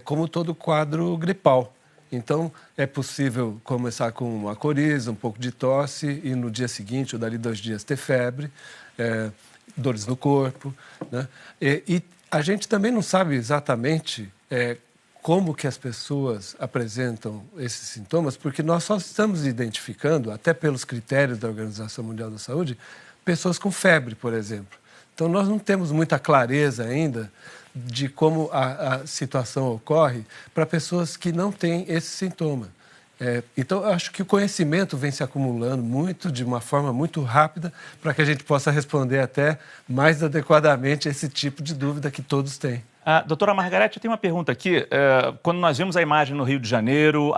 como todo quadro gripal. Então, é possível começar com uma coriza, um pouco de tosse e no dia seguinte, ou dali 2 dias, ter febre, dores no corpo, né? E a gente também não sabe exatamente como que as pessoas apresentam esses sintomas, porque nós só estamos identificando, até pelos critérios da Organização Mundial da Saúde, pessoas com febre, por exemplo. Então, nós não temos muita clareza ainda de como a situação ocorre para pessoas que não têm esse sintoma. Então, eu acho que o conhecimento vem se acumulando de uma forma muito rápida para que a gente possa responder até mais adequadamente esse tipo de dúvida que todos têm. Doutora Margarete, eu tenho uma pergunta aqui. Quando nós vimos a imagem no Rio de Janeiro,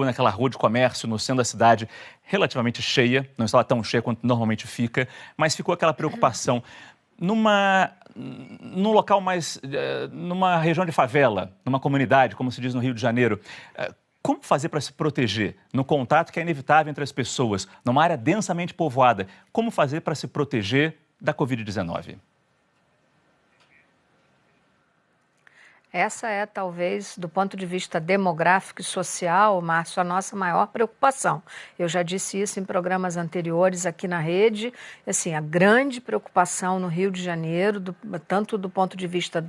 naquela rua de comércio no centro da cidade, relativamente cheia, não estava tão cheia quanto normalmente fica, mas ficou aquela preocupação. Num local mais, numa região de favela, numa comunidade, como se diz no Rio de Janeiro, como fazer para se proteger no contato que é inevitável entre as pessoas, numa área densamente povoada? Como fazer para se proteger da Covid-19? Essa é, talvez, do ponto de vista demográfico e social, Márcio, a nossa maior preocupação. Eu já disse isso em programas anteriores aqui na rede. Assim, a grande preocupação no Rio de Janeiro, tanto do ponto de vista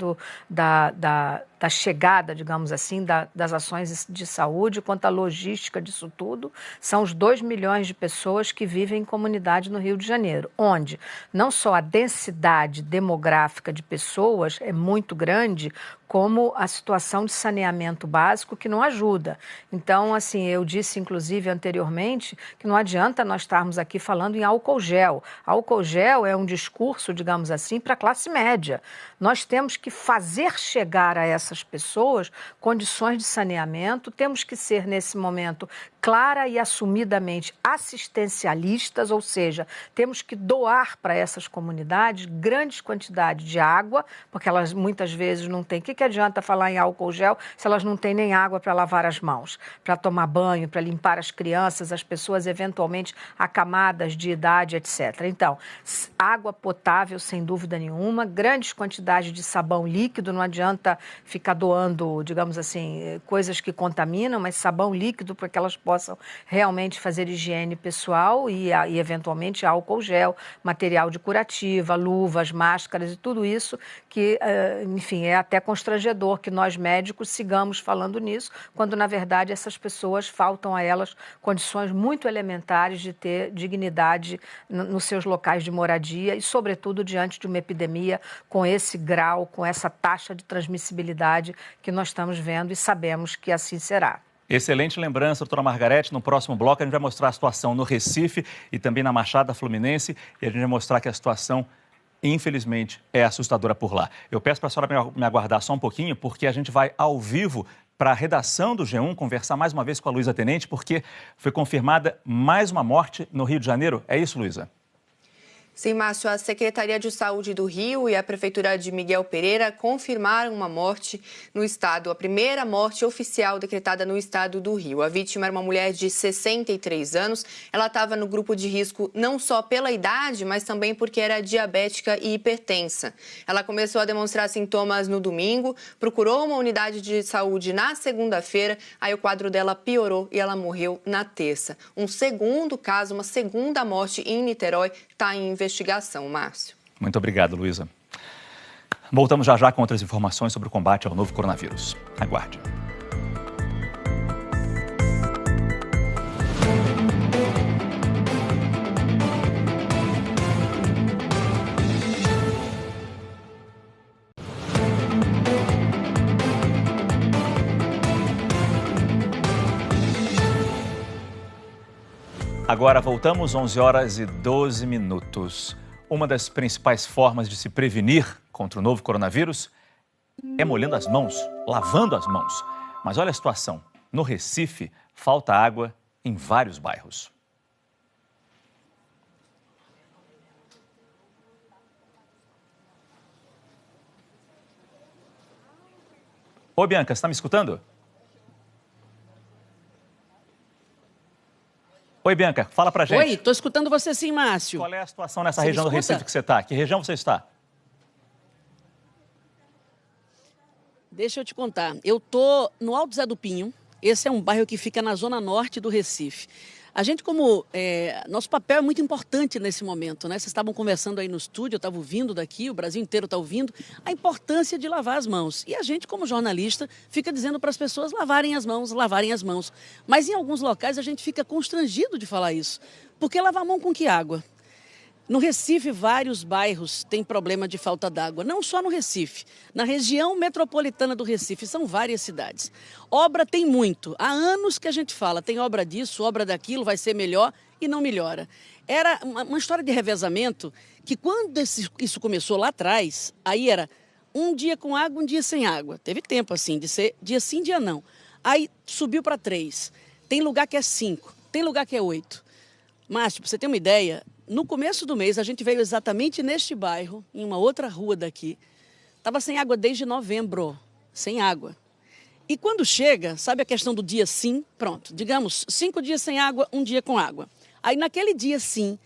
da chegada, digamos assim, das ações de saúde, quanto a logística disso tudo, são os 2 milhões de pessoas que vivem em comunidade no Rio de Janeiro, onde não só a densidade demográfica de pessoas é muito grande, como a situação de saneamento básico que não ajuda. Então, assim, eu disse, inclusive, anteriormente, que não adianta nós estarmos aqui falando em álcool gel. Álcool gel é um discurso, digamos assim, para a classe média. Nós temos que fazer chegar a essas pessoas condições de saneamento, temos que ser, nesse momento, clara e assumidamente assistencialistas, ou seja, temos que doar para essas comunidades grandes quantidades de água, porque elas muitas vezes não têm. O que adianta falar em álcool gel se elas não têm nem água para lavar as mãos, para tomar banho, para limpar as crianças, as pessoas eventualmente acamadas de idade, etc. Então, água potável, sem dúvida nenhuma, grandes quantidades de sabão líquido, não adianta ficar doando, digamos assim, coisas que contaminam, mas sabão líquido para que elas possam realmente fazer higiene pessoal e eventualmente álcool gel, material de curativa, luvas, máscaras e tudo isso que, enfim, é até constrangedor que nós médicos sigamos falando nisso, quando na verdade essas pessoas faltam a elas condições muito elementares de ter dignidade nos seus locais de moradia e, sobretudo, diante de uma epidemia com esse grau, com essa taxa de transmissibilidade que nós estamos vendo e sabemos que assim será. Excelente lembrança, doutora Margarete. No próximo bloco a gente vai mostrar a situação no Recife e também na Baixada Fluminense e a gente vai mostrar que a situação, infelizmente, é assustadora por lá. Eu peço para a senhora me aguardar só um pouquinho, porque a gente vai ao vivo para a redação do G1 conversar mais uma vez com a Luísa Tenente, porque foi confirmada mais uma morte no Rio de Janeiro. É isso, Luísa? Sim, Márcio, a Secretaria de Saúde do Rio e a Prefeitura de Miguel Pereira confirmaram uma morte no estado, a primeira morte oficial decretada no estado do Rio. A vítima era uma mulher de 63 anos, ela estava no grupo de risco não só pela idade, mas também porque era diabética e hipertensa. Ela começou a demonstrar sintomas no domingo, procurou uma unidade de saúde na segunda-feira, aí o quadro dela piorou e ela morreu na terça. Um segundo caso, uma segunda morte em Niterói, está em investigação, Márcio. Muito obrigado, Luísa. Voltamos já com outras informações sobre o combate ao novo coronavírus. Aguarde. Agora voltamos, 11 horas e 12 minutos. Uma das principais formas de se prevenir contra o novo coronavírus é molhando as mãos, lavando as mãos. Mas olha a situação. no Recife, falta água em vários bairros. Oi, Bianca, você está me escutando? Oi, Bianca, fala pra gente. Oi, estou escutando você sim, Márcio. Qual é a situação nessa região do Recife que você está? Que região você está? Deixa eu te contar. Eu estou no Alto Zé do Pinho. Esse é um bairro que fica na zona norte do Recife. A gente, nosso papel é muito importante nesse momento, né? Vocês estavam conversando aí no estúdio, eu estava ouvindo daqui, o Brasil inteiro está ouvindo, a importância de lavar as mãos. E a gente, como jornalista, fica dizendo para as pessoas lavarem as mãos, lavarem as mãos. Mas em alguns locais a gente fica constrangido de falar isso. Porque lavar a mão com que água? No Recife, vários bairros têm problema de falta d'água, não só no Recife. Na região metropolitana do Recife, são várias cidades. Obra tem muito. Há anos que a gente fala, tem obra disso, obra daquilo, vai ser melhor e não melhora. Era uma história de revezamento que quando isso começou lá atrás, aí era um dia com água, um dia sem água. Teve tempo assim, de ser dia sim, dia não. Aí subiu para 3. Tem lugar que é 5, tem lugar que é 8. Márcio, para você ter uma ideia, no começo do mês, a gente veio exatamente neste bairro, em uma outra rua daqui. Estava sem água desde novembro, sem água. E quando chega, sabe a questão do dia sim? Pronto, digamos, 5 dias sem água, um dia com água. Aí naquele dia sim,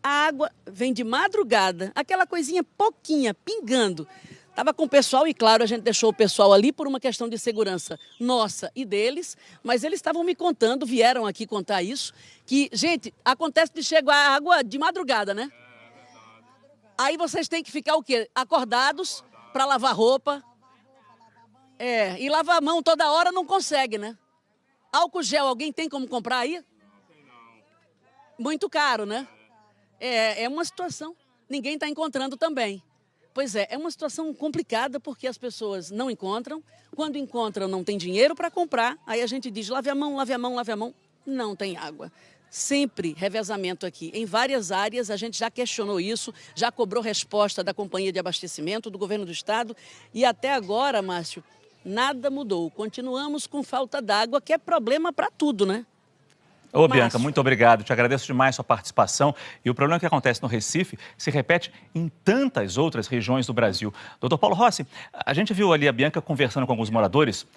a água vem de madrugada, aquela coisinha pouquinha, pingando. Estava com o pessoal e, claro, a gente deixou o pessoal ali por uma questão de segurança nossa e deles, mas eles estavam me contando, vieram aqui contar isso, que, gente, acontece de chegar a água de madrugada, né? Aí vocês têm que ficar o quê? Acordados para lavar roupa. E lavar a mão toda hora não consegue, né? Álcool gel, alguém tem como comprar aí? Muito caro, né? É uma situação. Ninguém está encontrando também. Pois é uma situação complicada porque as pessoas não encontram. Quando encontram, não tem dinheiro para comprar. Aí a gente diz, lave a mão, lave a mão, lave a mão. Não tem água. Sempre revezamento aqui. Em várias áreas, a gente já questionou isso, já cobrou resposta da Companhia de Abastecimento, do Governo do Estado. E até agora, Márcio, nada mudou. Continuamos com falta d'água, que é problema para tudo, né? Ô, Bianca, muito obrigado. Te agradeço demais a sua participação. E o problema que acontece no Recife se repete em tantas outras regiões do Brasil. Doutor Paulo Rossi, a gente viu ali a Bianca conversando com alguns moradores.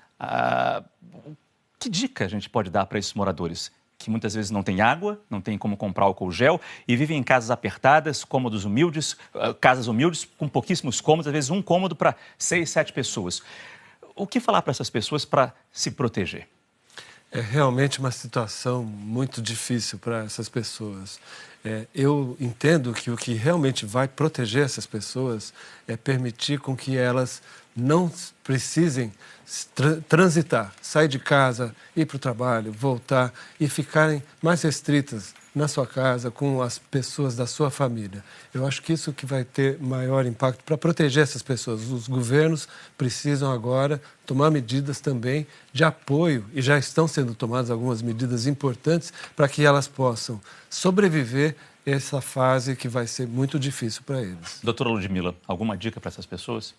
Que dica a gente pode dar para esses moradores? Que muitas vezes não têm água, não têm como comprar álcool gel e vivem em casas apertadas, cômodos humildes, casas humildes com pouquíssimos cômodos, às vezes um cômodo para 6, 7 pessoas. O que falar para essas pessoas para se proteger? É realmente uma situação muito difícil para essas pessoas. Eu entendo que o que realmente vai proteger essas pessoas é permitir com que elas não precisem transitar, sair de casa, ir para o trabalho, voltar e ficarem mais restritas na sua casa, com as pessoas da sua família. Eu acho que isso que vai ter maior impacto para proteger essas pessoas. Os governos precisam agora tomar medidas também de apoio, e já estão sendo tomadas algumas medidas importantes para que elas possam sobreviver essa fase que vai ser muito difícil para eles. Doutora Ludmila, alguma dica para essas pessoas?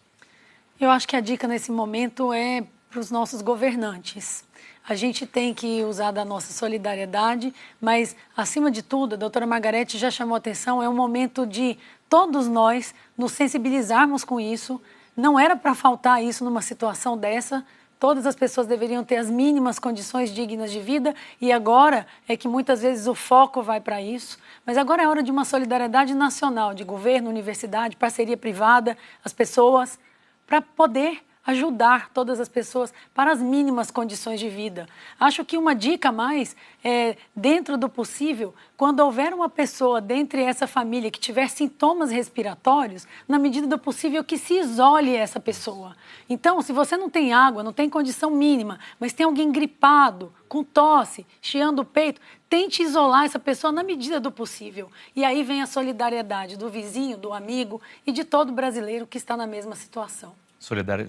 Eu acho que a dica nesse momento é para os nossos governantes. A gente tem que usar da nossa solidariedade, mas, acima de tudo, a doutora Margarete já chamou a atenção, é um momento de todos nós nos sensibilizarmos com isso. Não era para faltar isso numa situação dessa. Todas as pessoas deveriam ter as mínimas condições dignas de vida e agora é que muitas vezes o foco vai para isso. Mas agora é hora de uma solidariedade nacional, de governo, universidade, parceria privada, as pessoas, para poder ajudar todas as pessoas para as mínimas condições de vida. Acho que uma dica a mais é, dentro do possível, quando houver uma pessoa dentre essa família que tiver sintomas respiratórios, na medida do possível que se isole essa pessoa. Então, se você não tem água, não tem condição mínima, mas tem alguém gripado, com tosse, chiando o peito, tente isolar essa pessoa na medida do possível. E aí vem a solidariedade do vizinho, do amigo e de todo brasileiro que está na mesma situação.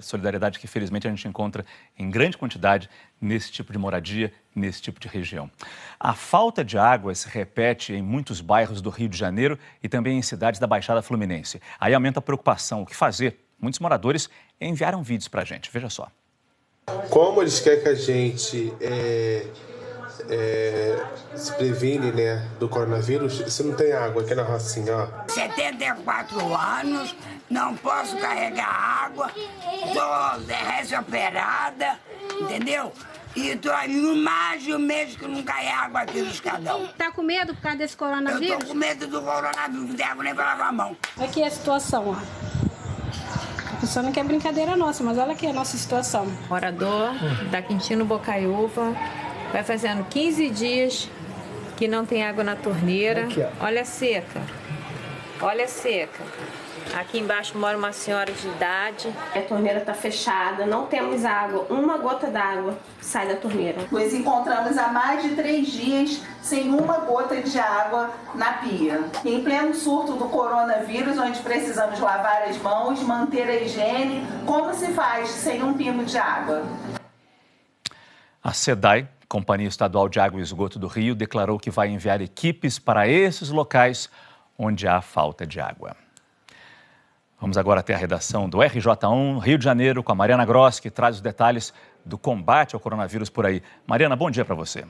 Solidariedade que, felizmente, a gente encontra em grande quantidade nesse tipo de moradia, nesse tipo de região. A falta de água se repete em muitos bairros do Rio de Janeiro e também em cidades da Baixada Fluminense. Aí aumenta a preocupação. O que fazer? Muitos moradores enviaram vídeos para a gente. Veja só. Como eles querem que a gente se previne, né, do coronavírus, se não tem água aqui na Rocinha, ó. 74 anos, não posso carregar água, tô recém-operada, entendeu? E tô aí mais de um mês que não cai água aqui no escadão. Tá com medo por causa desse coronavírus? Eu tô com medo do coronavírus, não tem água nem pra lavar a mão. Aqui é a situação, ó. A pessoa não quer brincadeira nossa, mas olha aqui a nossa situação. Morador da Quintino Bocaiúva, vai fazendo 15 dias que não tem água na torneira. Aqui, olha a seca, olha a seca. Aqui embaixo mora uma senhora de idade. A torneira está fechada, não temos água, uma gota d'água sai da torneira. Nos encontramos há mais de 3 dias sem uma gota de água na pia. Em pleno surto do coronavírus, onde precisamos lavar as mãos, manter a higiene, como se faz sem um pingo de água? A SEDAI, Companhia Estadual de Água e Esgoto do Rio, declarou que vai enviar equipes para esses locais onde há falta de água. Vamos agora até a redação do RJ1, Rio de Janeiro, com a Mariana Gross, que traz os detalhes do combate ao coronavírus por aí. Mariana, bom dia para você.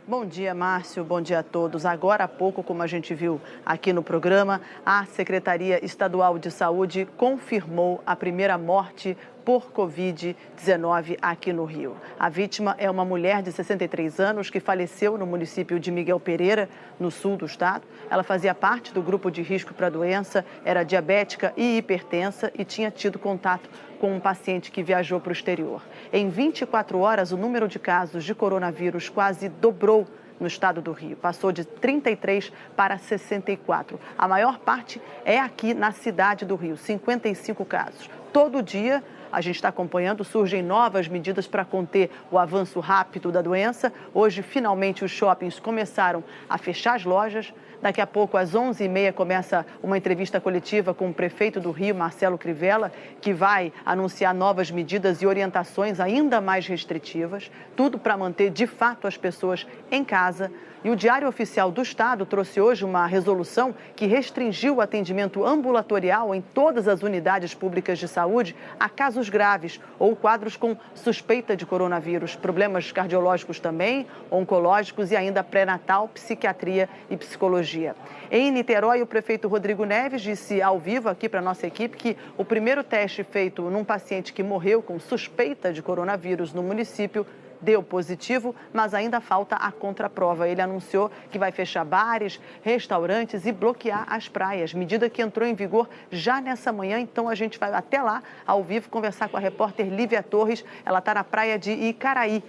Bom dia, Márcio. Bom dia a todos. Agora há pouco, como a gente viu aqui no programa, a Secretaria Estadual de Saúde confirmou a primeira morte por Covid-19 aqui no Rio. A vítima é uma mulher de 63 anos que faleceu no município de Miguel Pereira, no sul do estado. Ela fazia parte do grupo de risco para a doença, era diabética e hipertensa e tinha tido contato com um paciente que viajou para o exterior. Em 24 horas, o número de casos de coronavírus quase dobrou no estado do Rio. Passou de 33 para 64. A maior parte é aqui na cidade do Rio, 55 casos. Todo dia, a gente está acompanhando, surgem novas medidas para conter o avanço rápido da doença. Hoje, finalmente, os shoppings começaram a fechar as lojas. Daqui a pouco, às 11h30, começa uma entrevista coletiva com o prefeito do Rio, Marcelo Crivella, que vai anunciar novas medidas e orientações ainda mais restritivas. Tudo para manter, de fato, as pessoas em casa. E o Diário Oficial do Estado trouxe hoje uma resolução que restringiu o atendimento ambulatorial em todas as unidades públicas de saúde a casos graves ou quadros com suspeita de coronavírus, problemas cardiológicos também, oncológicos e ainda pré-natal, psiquiatria e psicologia. Em Niterói, o prefeito Rodrigo Neves disse ao vivo aqui para a nossa equipe que o primeiro teste feito num paciente que morreu com suspeita de coronavírus no município deu positivo, mas ainda falta a contraprova. Ele anunciou que vai fechar bares, restaurantes e bloquear as praias, medida que entrou em vigor já nessa manhã. Então a gente vai até lá, ao vivo, conversar com a repórter Lívia Torres. Ela está na praia de Icaraí.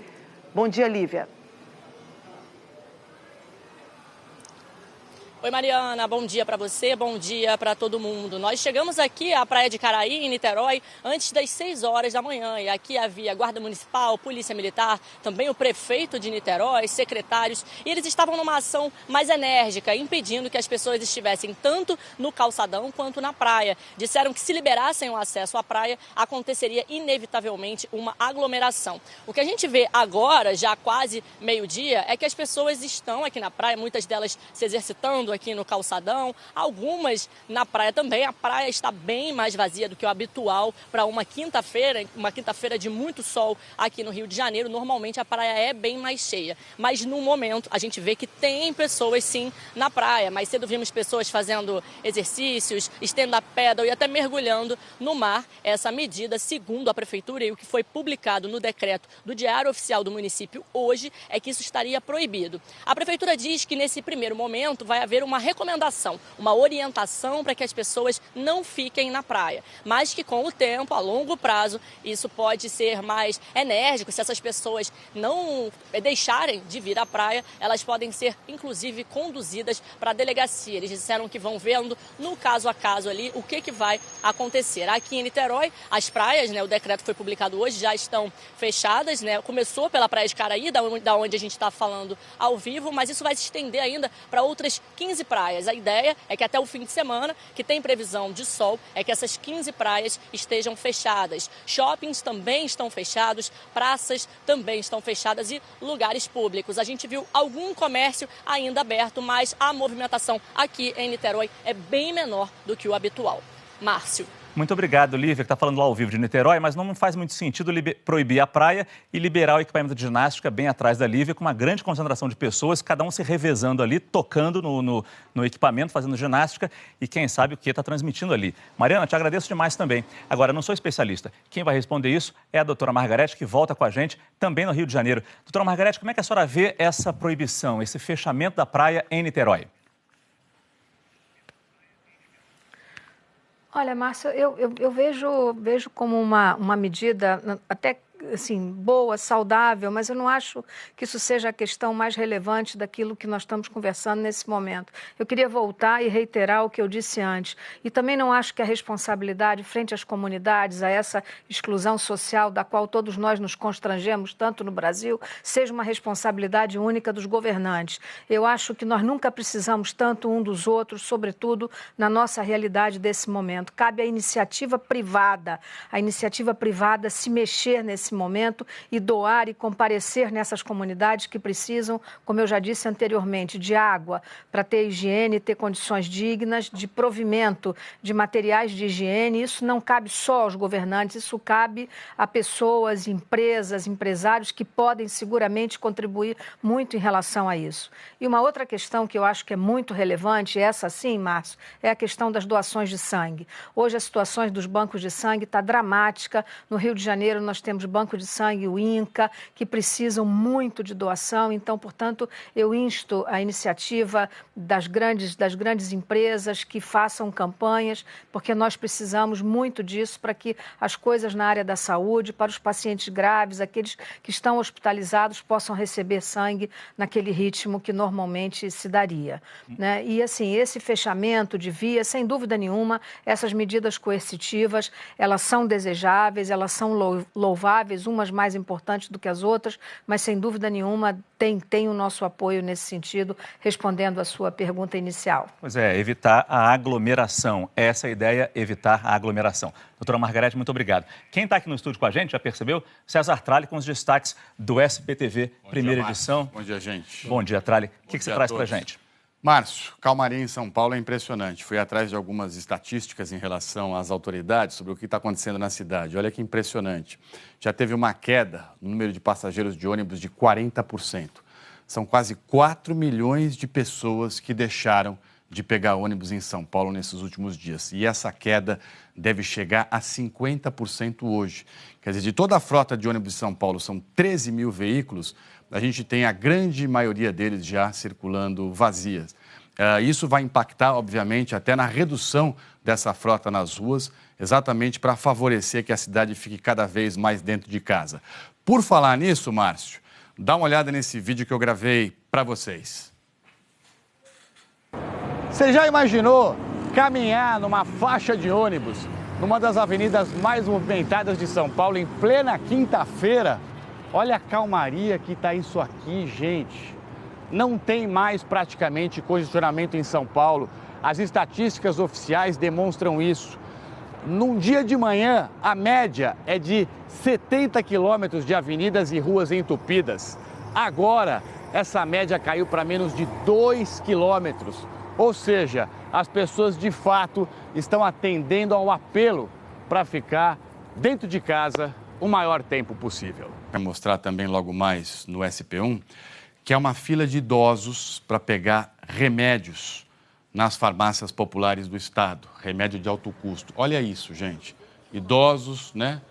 Bom dia, Lívia. Oi, Mariana, bom dia para você, bom dia para todo mundo. Nós chegamos aqui à praia de Icaraí, em Niterói, antes das 6 horas da manhã. E aqui havia Guarda Municipal, Polícia Militar, também o prefeito de Niterói, secretários. E eles estavam numa ação mais enérgica, impedindo que as pessoas estivessem tanto no calçadão quanto na praia. Disseram que se liberassem o acesso à praia, aconteceria inevitavelmente uma aglomeração. O que a gente vê agora, já quase meio-dia, é que as pessoas estão aqui na praia, muitas delas se exercitando aqui no calçadão, algumas na praia também. A praia está bem mais vazia do que o habitual para uma quinta-feira de muito sol aqui no Rio de Janeiro. Normalmente a praia é bem mais cheia, mas no momento a gente vê que tem pessoas sim na praia. Mais cedo vimos pessoas fazendo exercícios, stand-up paddle e até mergulhando no mar. Essa medida, segundo a prefeitura e o que foi publicado no decreto do Diário Oficial do município hoje, é que isso estaria proibido. A prefeitura diz que nesse primeiro momento vai haver uma recomendação, uma orientação para que as pessoas não fiquem na praia, mas que com o tempo, a longo prazo, isso pode ser mais enérgico. Se essas pessoas não deixarem de vir à praia, elas podem ser, inclusive, conduzidas para a delegacia. Eles disseram que vão vendo, no caso a caso ali, o que vai acontecer. Aqui em Niterói, as praias, o decreto foi publicado hoje, já estão fechadas, Começou pela praia de Icaraí, da onde a gente está falando ao vivo, mas isso vai se estender ainda para outras 15 praias. A ideia é que até o fim de semana, que tem previsão de sol, é que essas 15 praias estejam fechadas. Shoppings também estão fechados, praças também estão fechadas e lugares públicos. A gente viu algum comércio ainda aberto, mas a movimentação aqui em Niterói é bem menor do que o habitual. Márcio. Muito obrigado, Lívia, que está falando lá ao vivo de Niterói, mas não faz muito sentido proibir a praia e liberar o equipamento de ginástica bem atrás da Lívia, com uma grande concentração de pessoas, cada um se revezando ali, tocando no equipamento, fazendo ginástica e quem sabe o que está transmitindo ali. Mariana, te agradeço demais também. Agora, não sou especialista. Quem vai responder isso é a doutora Margarete, que volta com a gente também no Rio de Janeiro. Doutora Margarete, como é que a senhora vê essa proibição, esse fechamento da praia em Niterói? Olha, Márcio, eu vejo como uma medida até assim, boa, saudável, mas eu não acho que isso seja a questão mais relevante daquilo que nós estamos conversando nesse momento. Eu queria voltar e reiterar o que eu disse antes. E também não acho que a responsabilidade frente às comunidades, a essa exclusão social da qual todos nós nos constrangemos, tanto no Brasil, seja uma responsabilidade única dos governantes. Eu acho que nós nunca precisamos tanto um dos outros, sobretudo na nossa realidade desse momento. Cabe à iniciativa privada se mexer nesse momento e doar e comparecer nessas comunidades que precisam, como eu já disse anteriormente, de água para ter higiene, ter condições dignas, de provimento de materiais de higiene. Isso não cabe só aos governantes, isso cabe a pessoas, empresas, empresários que podem seguramente contribuir muito em relação a isso. E uma outra questão que eu acho que é muito relevante, essa sim, Márcio, é a questão das doações de sangue. Hoje a situação dos bancos de sangue está dramática. No Rio de Janeiro nós temos Banco de Sangue, o INCA, que precisam muito de doação. Então, portanto, eu insto a iniciativa das grandes empresas que façam campanhas, porque nós precisamos muito disso para que as coisas na área da saúde, para os pacientes graves, aqueles que estão hospitalizados, possam receber sangue naquele ritmo que normalmente se daria, né? E, assim, esse fechamento de via, sem dúvida nenhuma, essas medidas coercitivas, elas são desejáveis, elas são louváveis, umas mais importantes do que as outras, mas sem dúvida nenhuma tem o nosso apoio nesse sentido, respondendo à sua pergunta inicial. Pois é, evitar a aglomeração. Essa é a ideia, evitar a aglomeração. Doutora Margarete, muito obrigado. Quem está aqui no estúdio com a gente, já percebeu? César Tralli com os destaques do SBTV, primeira edição. Bom dia, gente. Bom dia, Tralli. O que você traz para a gente? Márcio, calmaria em São Paulo é impressionante. Fui atrás de algumas estatísticas em relação às autoridades sobre o que está acontecendo na cidade. Olha que impressionante. Já teve uma queda no número de passageiros de ônibus de 40%. São quase 4 milhões de pessoas que deixaram de pegar ônibus em São Paulo nesses últimos dias. E essa queda deve chegar a 50% hoje. Quer dizer, de toda a frota de ônibus de São Paulo, são 13 mil veículos, a gente tem a grande maioria deles já circulando vazias. Isso vai impactar, obviamente, até na redução dessa frota nas ruas, exatamente para favorecer que a cidade fique cada vez mais dentro de casa. Por falar nisso, Márcio, dá uma olhada nesse vídeo que eu gravei para vocês. Você já imaginou caminhar numa faixa de ônibus, numa das avenidas mais movimentadas de São Paulo, em plena quinta-feira? Olha a calmaria que está isso aqui, gente. Não tem mais praticamente congestionamento em São Paulo. As estatísticas oficiais demonstram isso. Num dia de manhã, a média é de 70 quilômetros de avenidas e ruas entupidas. Agora, essa média caiu para menos de 2 quilômetros. Ou seja, as pessoas de fato estão atendendo ao apelo para ficar dentro de casa o maior tempo possível. Vai mostrar também logo mais no SP1 que é uma fila de idosos para pegar remédios nas farmácias populares do estado, remédio de alto custo. Olha isso, gente. Idosos, né,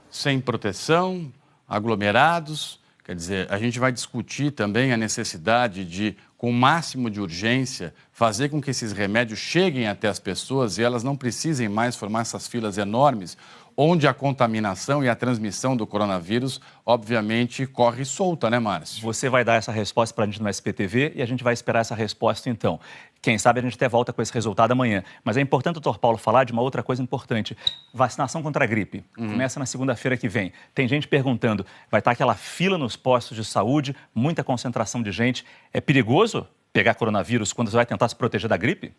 sem proteção, aglomerados. Quer dizer, a gente vai discutir também a necessidade de, com o máximo de urgência, fazer com que esses remédios cheguem até as pessoas e elas não precisem mais formar essas filas enormes, onde a contaminação e a transmissão do coronavírus, obviamente, corre solta, né, Márcio? Você vai dar essa resposta para a gente no SPTV e a gente vai esperar essa resposta, então. Quem sabe a gente até volta com esse resultado amanhã. Mas é importante o doutor Paulo falar de uma outra coisa importante. Vacinação contra a gripe. Começa na segunda-feira que vem. Tem gente perguntando, vai estar aquela fila nos postos de saúde, muita concentração de gente. É perigoso pegar coronavírus quando você vai tentar se proteger da gripe?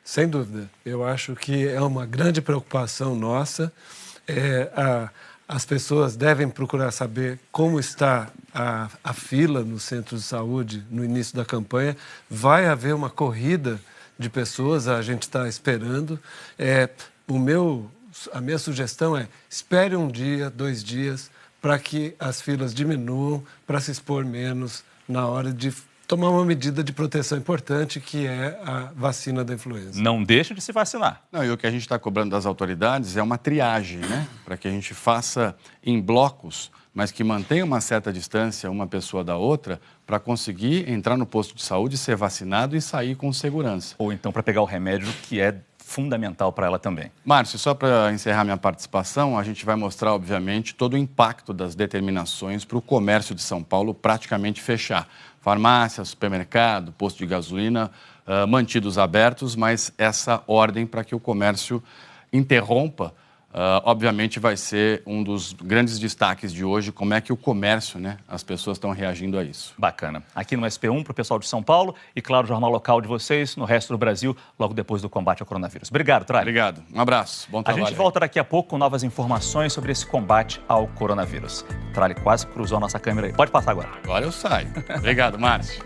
Sem dúvida. Eu acho que é uma grande preocupação nossa. As pessoas devem procurar saber como está a fila no centro de saúde no início da campanha. Vai haver uma corrida de pessoas, a gente está esperando. O meu a minha sugestão é espere 1 dia, 2 dias, para que as filas diminuam, para se expor menos na hora de tomar uma medida de proteção importante, que é a vacina da influenza. Não deixe de se vacinar. Não, e o que a gente está cobrando das autoridades é uma triagem, né? Para que a gente faça em blocos, mas que mantenha uma certa distância uma pessoa da outra, para conseguir entrar no posto de saúde, ser vacinado e sair com segurança. Ou então para pegar o remédio, que é fundamental para ela também. Márcio, só para encerrar minha participação, a gente vai mostrar, obviamente, todo o impacto das determinações para o comércio de São Paulo praticamente fechar. Farmácia, supermercado, posto de gasolina, mantidos abertos, mas essa ordem para que o comércio interrompa, obviamente vai ser um dos grandes destaques de hoje, como é que o comércio, né, as pessoas estão reagindo a isso. Bacana. Aqui no SP1 para o pessoal de São Paulo e, claro, o Jornal Local de vocês no resto do Brasil, logo depois do combate ao coronavírus. Obrigado, Tralli. Obrigado. Um abraço. Bom trabalho. A gente volta daqui a pouco com novas informações sobre esse combate ao coronavírus. Tralli quase cruzou a nossa câmera aí. Pode passar agora. Agora eu saio. Obrigado, Márcio.